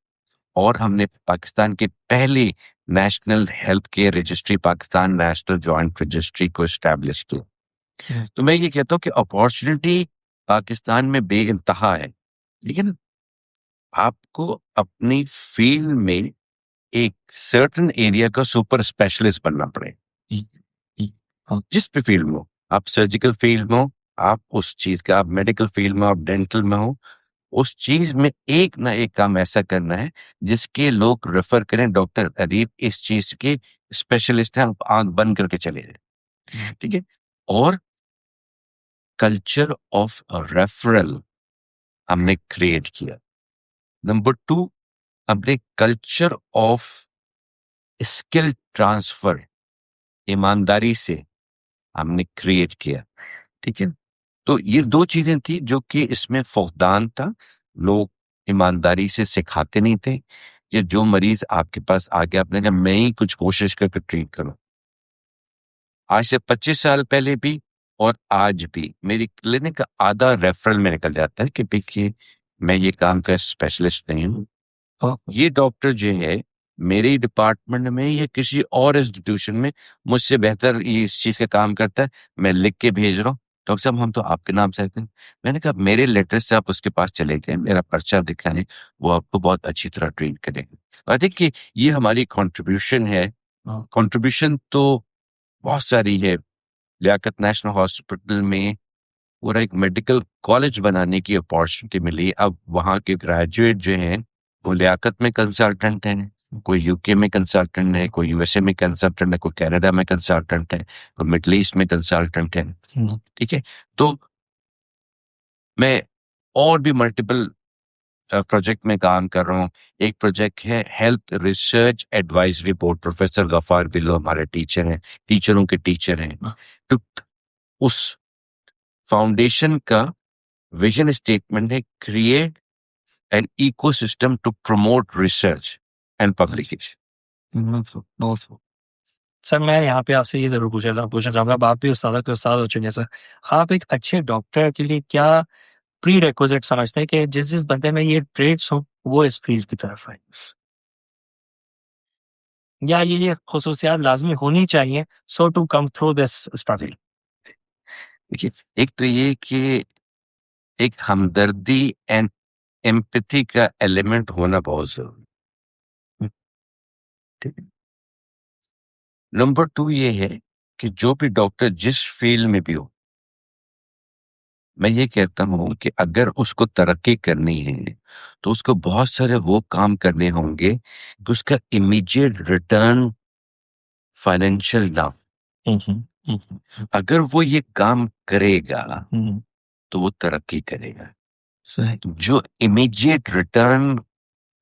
और हमने पाकिस्तान की पहली national health care registry, Pakistan national joint registry को एस्टैब्लिश किया। तो मैं ये कहता हूँ कि अपॉर्चुनिटी पाकिस्तान में बेइंतहा है, लेकिन आपको अपनी फील्ड में एक सर्टेन एरिया का सुपर स्पेशलिस्ट बनना पड़ेगा। जिस भी फील्ड में हो, आप सर्जिकल फील्ड में हो, आप उस चीज का, आप मेडिकल फील्ड में, आप डेंटल में हो, उस चीज में एक ना एक काम ऐसा करना है जिसके लोग रेफर करें, डॉक्टर अरीब इस चीज के स्पेशलिस्ट हैं, आप आंख बंद करके चले जाए। ठीक है। और कल्चर ऑफ रेफरल हमने क्रिएट किया। नंबर 2, हमने कल्चर ऑफ स्किल ट्रांसफर ईमानदारी से हमने क्रिएट किया। ठीक है। तो ये 2 चीजें थी जो कि इसमें फौकदान था। लोग ईमानदारी से सिखाते नहीं थे, या जो मरीज आपके पास आ गया आपने कहा मैं ही कुछ कोशिश करके ट्रीट करूं। आज से 25 साल पहले भी और आज भी मेरी क्लिनिक का आधा रेफरल में निकल जाता है कि देखिए मैं ये काम का स्पेशलिस्ट नहीं हूँ, ये डॉक्टर जो है मेरे डिपार्टमेंट में या किसी और इंस्टीट्यूशन में मुझसे बेहतर ये इस चीज का काम करता है, मैं लिख के भेज रहा हूँ, डॉक्टर साहब हम तो आपके नाम से आते हैं। मैंने कहा मेरे लेटर से आप उसके पास चले गए, मेरा पर्चा दिखाएं, वो आपको बहुत अच्छी तरह ट्रीट करेंगे। आई थिंक कि ये हमारी कंट्रीब्यूशन है। कंट्रीब्यूशन तो बहुत सारी है। लियाकत नेशनल हॉस्पिटल में पूरा एक मेडिकल कॉलेज बनाने की अपॉर्चुनिटी मिली। अब वहाँ के ग्रेजुएट जो हैं वो लियाकत में कंसल्टेंट हैं, कोई यूके में कंसल्टेंट है, कोई यूएसए में कंसल्टेंट है, कोई कनाडा में कंसल्टेंट है, कोई मिडल ईस्ट में कंसल्टेंट है। ठीक है। तो मैं और भी मल्टीपल प्रोजेक्ट में काम कर रहा हूँ। एक प्रोजेक्ट है health research advisory board, professor Gaffar Billo हमारे टीचर हैं, टीचरों के टीचर हैं। तो उस फाउंडेशन का विजन स्टेटमेंट है create an ecosystem to promote research and publication. Sir मैं यहाँ पे आपसे ये जरूर पूछना चाहूंगा, अब आप भी उस्ताद के उस्ताद हो चुके हैं सर, आप एक अच्छे डॉक्टर के लिए क्या प्री रिक्विजिट समझते हैं कि जिस जिस बंदे में ये ट्रेड्स हो वो इस फील्ड की तरफ है? या ये खसूसियात लाजमी होनी चाहिए so to come through this struggle? देखिए, एक तो ये कि एक हमदर्दी एंड एम्पैथी का एलिमेंट होना बहुत ज़रूरी है, ठीक है? नंबर 2 ये है कि जो भी डॉक्टर जिस फ़ील्ड में भी हो, मैं ये कहता हूँ कि अगर उसको तरक्की करनी है, तो उसको बहुत सारे वो काम करने होंगे कि उसका इमीडिएट रिटर्न फाइनेंशियल ना हो। हम्म, हम्म, अगर वो ये काम करेगा, हम्म, तो वो तरक्की करेगा। सही। जो इमीडिएट रिटर्न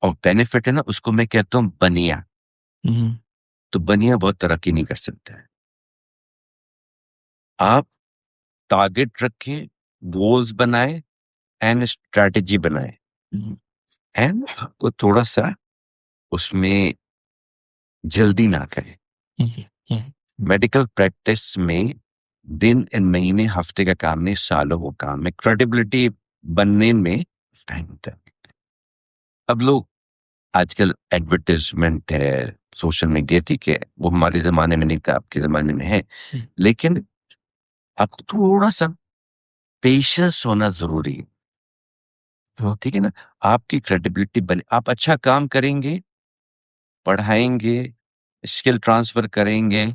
ऑफ बेनिफिट है ना, उसको मैं कहता हूँ बनिया। हम्म, तो बनिया बहुत तरक्की नहीं कर सकता है। आप टारगेट रखें, गोल्स बनाएँ एंड स्ट्रैटेजी बनाएँ हम्म, एंड आपको थोड़ा-सा उसमें जल्दी ना करें। हम्म, हम्म, मेडिकल प्रैक्टिस में दिन एंड महीने, हफ्ते का काम नहीं, सालों का काम है। क्रेडिबिलिटी बनने में टाइम होता है। अब लोग आजकल एडवर्टाइज़मेंट है, सोशल मीडिया ठीक है, वो हमारे ज़माने में नहीं था, आपके ज़माने में है। लेकिन आपको थोड़ा-सा पेशेंस होना ज़रूरी है। तो ठीक है ना? आपकी क्रेडिबिलिटी बने, आप अच्छा काम करेंगे, पढ़ाएँगे, स्किल ट्रांसफर करेंगे,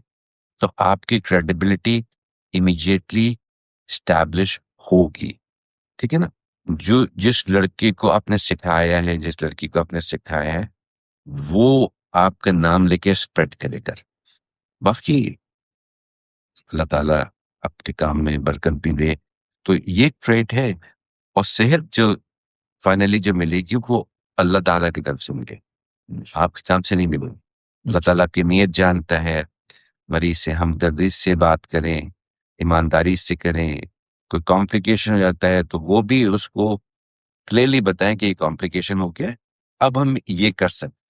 तो आपकी क्रेडिबिलिटी इमीडिएटली एस्टैब्लिश होगी, ठीक है ना? जो जिस लड़के को आपने सिखाया है, जिस लड़की को आपने सिखाया है, वो आपका नाम लेके स्प्रेड करेगा। बाकी अल्लाह ताला आपके काम में बरकत भी दे। तो ये ट्रेट है और सेहत जो फाइनली जो मिलेगी वो अल्लाह ताला की तरफ से मिलेगी, आपके काम से नहीं मिलेगी। अल्लाह ताला आपकी नीयत जानता है, मरीज़ से हमदर्दी से बात करें, ईमानदारी से करें। कोई कॉम्प्लिकेशन हो जाता है तो वो भी उसको क्लियरली बताएँ कि ये कॉम्प्लिकेशन हो गया है, अब हम ये कर सकते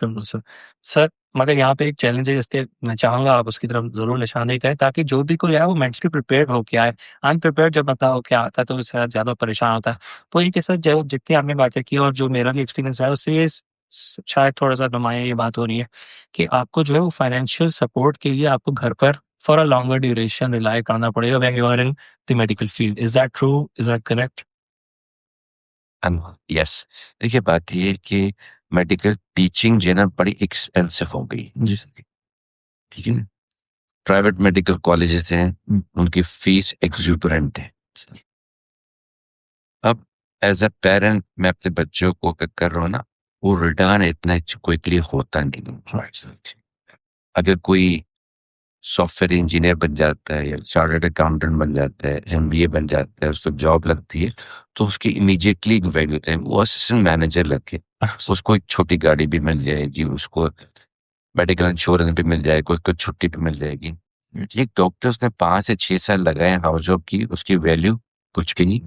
बिल्कुल सर। सर, मगर यहाँ पे एक चैलेंज है जिसके मैं चाहूँगा आप उसकी तरफ ज़रूर निशानदेही करें ताकि जो भी कोई आए वो मेंटली प्रिपेयर्ड होके आए। अनप्रिपेयर्ड जब बंदा होके आता है तो वो शायद ज़्यादा परेशान होता है। तो ये कि सर जो जितनी आपने बातें की और जो मेरा भी एक्सपीरियंस रहा है उससे ये शायद थोड़ा-सा नुमायाँ ये बात हो रही है कि आपको जो है वो फाइनेंशियल सपोर्ट के लिए आपको घर पर for a longer duration rely करना पड़ेगा when you are in the medical field. Is that true? Is that correct? हैं। यस, देखिए बात ये है कि मेडिकल टीचिंग जो है ना बड़ी एक्सपेंसिव हो गई, जी सर। ठीक है ना? प्राइवेट मेडिकल कॉलेजेस हैं, उनकी फीस एक्ज़ॉर्बिटेंट है। सर। अब एज़ अ पेरेंट मैं अपने बच्चों को कर रहा हूँ ना, वो रिटर्न इतना क्विकली होता नहीं है। Right sir. अगर कोई सॉफ्टवेयर इंजीनियर बन जाता है या चार्टर्ड अकाउंटेंट बन जाता है, एमबीए बन जाता है, उसको जॉब लगती है, तो उसकी इमीडिएटली एक वैल्यू है, वो असिस्टेंट मैनेजर लगे। उसको एक छोटी गाड़ी भी मिल जाएगी, उसको मेडिकल इंश्योरेंस भी मिल जाएगा, उसको छुट्टी भी मिल जाएगी। एक डॉक्टर उसने 5 से 6 साल लगाए हाउस जॉब की, उसकी वैल्यू कुछ भी नहीं।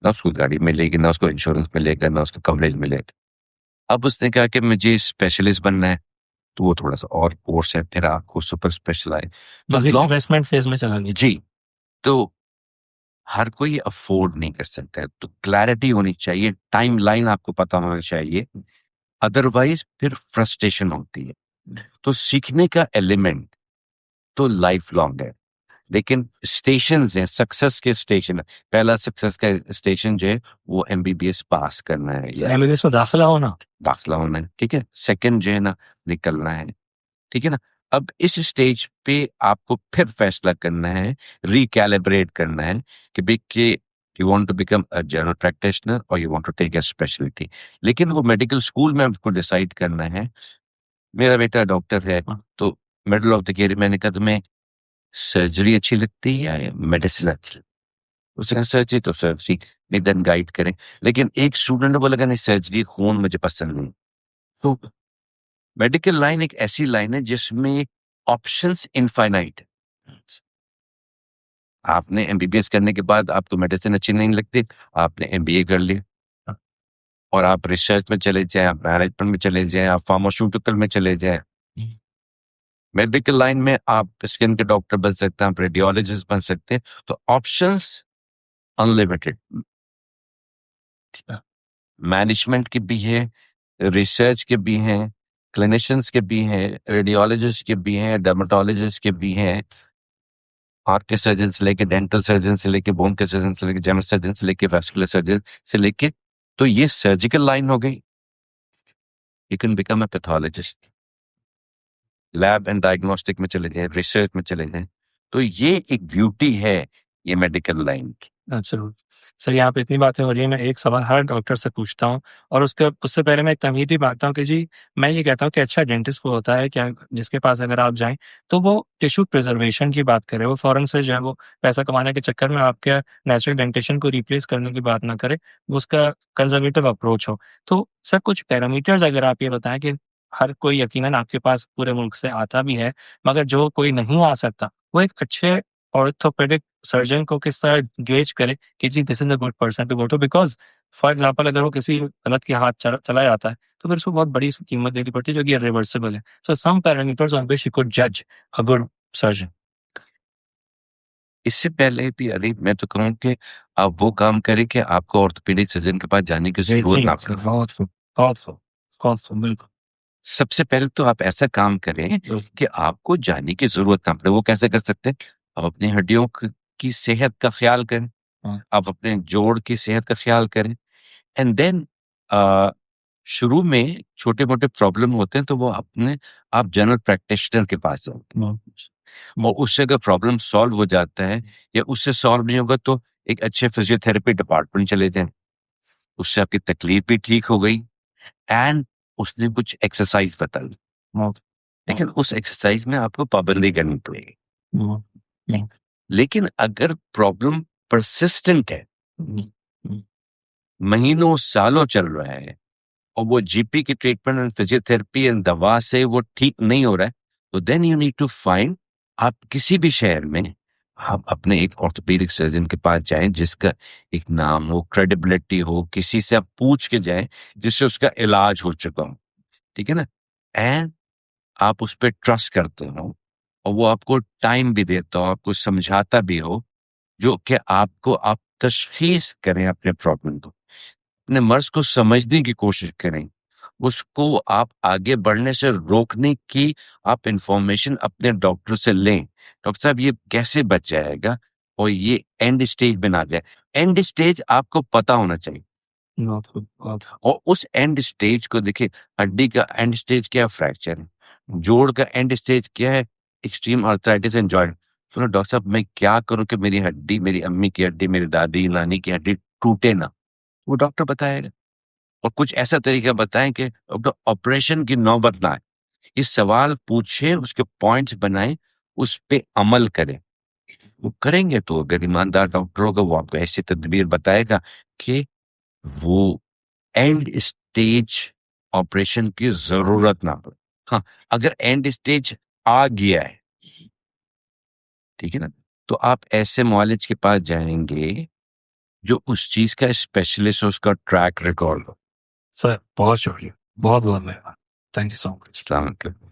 ना उसको गाड़ी मिलेगी, ना उसको इंश्योरेंस मिलेगा, ना उसको कवरेज मिलेगा। अब उसने कहा कि मुझे स्पेशलिस्ट बनना है, तो वो थोड़ा-सा और कोर्स है, फिर आपको सुपर स्पेशलाइज़ तो बस एक लॉन्ग इन्वेस्टमेंट फेज़ में चला गया। जी, तो हर कोई अफ़ोर्ड नहीं कर सकता है, तो क्लैरिटी होनी चाहिए, टाइमलाइन आपको पता होना चाहिए, अदरवाइज़ फिर फ्रस्ट्रेशन होती है। तो सीखने का एलिमेंट तो लाइफ लॉन्ग है, लेकिन स्टेशंस हैं, सक्सेस के स्टेशन है। पहला सक्सेस का स्टेशन जो है, वो एमबीबीएस पास करना है सर या एमबीबीएस में दाखिला होना? दाखिला होना है, ठीक है? सेकंड जो है ना, निकलना है, ठीक है ना? अब इस स्टेज पे आपको फिर फैसला करना है, रिकैलिब्रेट करना है कि भई कि you want to become a general practitioner और you want to take a speciality. लेकिन वो मेडिकल स्कूल में आपको डिसाइड करना है, मेरा बेटा डॉक्टर है, हाँ। तो मिडल ऑफ द करियर मैंने कहा तुम्हें सर्जरी अच्छी लगती है या मेडिसिन अच्छी? उसने कहा सर्जरी तो सर्जरी, नहीं देन गाइड करें। लेकिन एक स्टूडेंट ने बोला कि नहीं सर्जरी, खून मुझे पसंद नहीं। तो मेडिकल लाइन एक ऐसी लाइन है जिसमें ऑप्शंस इनफाइनाइट है। आपने एमबीबीएस करने के बाद आपको मेडिसिन अच्छी नहीं लगती, आपने एमबीए कर लिया हाँ। और आप रिसर्च में चले जाएँ, आप मैनेजमेंट में चले जाएँ, आप फार्मास्यूटिकल में चले जाएँ। हुँ। मेडिकल लाइन में आप स्किन के डॉक्टर बन सकते हैं, आप रेडियोलॉजिस्ट बन सकते हैं, तो ऑप्शंस अनलिमिटेड। हाँ। मैनेजमेंट के भी हैं, रिसर्च के भी हैं, क्लिनिशियंस के भी हैं, रेडियोलॉजिस्ट के भी हैं, डर्मेटोलॉजिस्ट के भी हैं, हार्ट के सर्जन से लेके डेंटल सर्जन से लेके बोन के सर्जन से लेके जनरल सर्जन से लेके वैस्कुलर सर्जन से लेके, तो ये सर्जिकल लाइन हो गई। You can become a pathologist, lab and diagnostic में चले जाएं, रिसर्च में चले जाएं। तो ये एक ब्यूटी है ये मेडिकल लाइन की। ज़रूर। सर, यहाँ पे इतनी बातें हो रही हैं, मैं एक सवाल हर डॉक्टर से पूछता हूँ और उससे पहले मैं एक तमहीद भी बाँटता हूँ कि जी, मैं ये कहता हूँ कि अच्छा डेंटिस्ट वो होता है क्या जिसके पास अगर आप जाएँ, तो वो टिश्यू प्रिज़र्वेशन की बात करे, वो फ़ौरन से जो है वो पैसा कमाने के चक्कर में आपके नेचुरल डेंटिशन को रिप्लेस करने की बात ना करे, वो उसका कंज़र्वेटिव अप्रोच हो। तो सर, कुछ पैरामीटर्स अगर आप ये बताएँ कि हर कोई यकीनन आपके पास पूरे मुल्क से आता भी है, मगर जो कोई नहीं आ सकता, वो एक अच्छे ऑर्थोपेडिक सर्जन को किस तरह गेज करे कि जी this is a good person to go to, because for example अगर वो किसी गलत के हाथ चला जाता है, तो फिर उसको बहुत बड़ी कीमत देनी पड़ती है जो कि इरिवर्सिबल है। So some parameters on which you could जज अ गुड सर्जन। इससे पहले भी अरे मैं तो कहूँ कि आप वो काम करें कि आपको ऑर्थोपेडिक सर्जन के पास जाने की जी, जरूरत जी, ना सर, पड़े। बहुत खूब, बिल्कुल। सबसे पहले तो आप ऐसा काम करें कि आपको जाने की जरूरत ना पड़े। वो कैसे कर सकते हैं? आप अपनी हड्डियों की सेहत का ख्याल करें, हाँ, आप अपने जोड़ की सेहत का ख्याल करें, एंड देन शुरू में छोटे-मोटे प्रॉब्लम होते हैं तो वो अपने आप जनरल प्रैक्टिशनर के पास जाओ, हाँ, और उससे अगर प्रॉब्लम सॉल्व हो जाता है या उससे सॉल्व नहीं होगा तो एक अच्छे फिजियोथेरेपी डिपार्टमेंट चले जाएँ। उससे आपकी तकलीफ भी ठीक हो गई एंड उसने कुछ एक्सरसाइज बताई। बहुत, लेकिन उस एक्सरसाइज में आपको पाबंदी करनी पड़ेगी। बहुत, नहीं, लेकिन अगर प्रॉब्लम परसिस्टेंट है, हुँ, हुँ, महीनों सालों चल रहा है और वो जीपी की ट्रीटमेंट एंड फिजियोथेरेपी एंड दवा से वो ठीक नहीं हो रहा है, तो then you need to find, आप किसी भी शहर में आप अपने एक ऑर्थोपेडिक सर्जन के पास जाएं जिसका एक नाम हो, क्रेडिबिलिटी हो, किसी से आप पूछ के जाएं जिससे उसका इलाज हो चुका हो, ठीक है ना, एंड आप उस पर ट्रस्ट करते हो और वो आपको टाइम भी देता हो, आपको समझाता भी हो, जो कि आपको आप तशखीस करें अपने प्रॉब्लम को, अपने मर्ज को समझने की कोशिश करें, उसको आप आगे बढ़ने से रोकने की आप इंफॉर्मेशन अपने डॉक्टर से लें। डॉक्टर साहब ये कैसे बच जाएगा और ये एंड स्टेज में ना जाए। एंड स्टेज आपको पता होना चाहिए बहुत खूब, बहुत खूब, और उस एंड स्टेज को देखिए, हड्डी का एंड स्टेज क्या है? फ्रैक्चर है। जोड़ का एंड स्टेज क्या है? Extreme arthritis and joint. सुनो डॉक्टर साहब मैं क्या करूं कि मेरी हड्डी, मेरी अम्मी की हड्डी, मेरी दादी नानी की हड्डी टूटे ना? वो डॉक्टर बताएगा। और कुछ ऐसा तरीका बताएं कि डॉक्टर ऑपरेशन की नौबत ना आए। ये सवाल पूछे, उसके पॉइंट्स बनाएं, उस पे अमल करें। वो करेंगे तो अगर ईमानदार डॉक्टर होगा वो आपको ऐसी तदबीर बताएगा कि वो एंड स्टेज ऑपरेशन की जरूरत ना पड़े। हाँ, अगर एंड स्टेज आ गया है, ठीक है ना, तो आप ऐसे मुआलिज के पास जाएंगे जो उस चीज का स्पेशलिस्ट हो, उसका ट्रैक रिकॉर्ड हो। सर, बहुत शुक्रिया, बहुत-बहुत धन्यवाद। Thank you so much. अस्सलाम वालेकुम।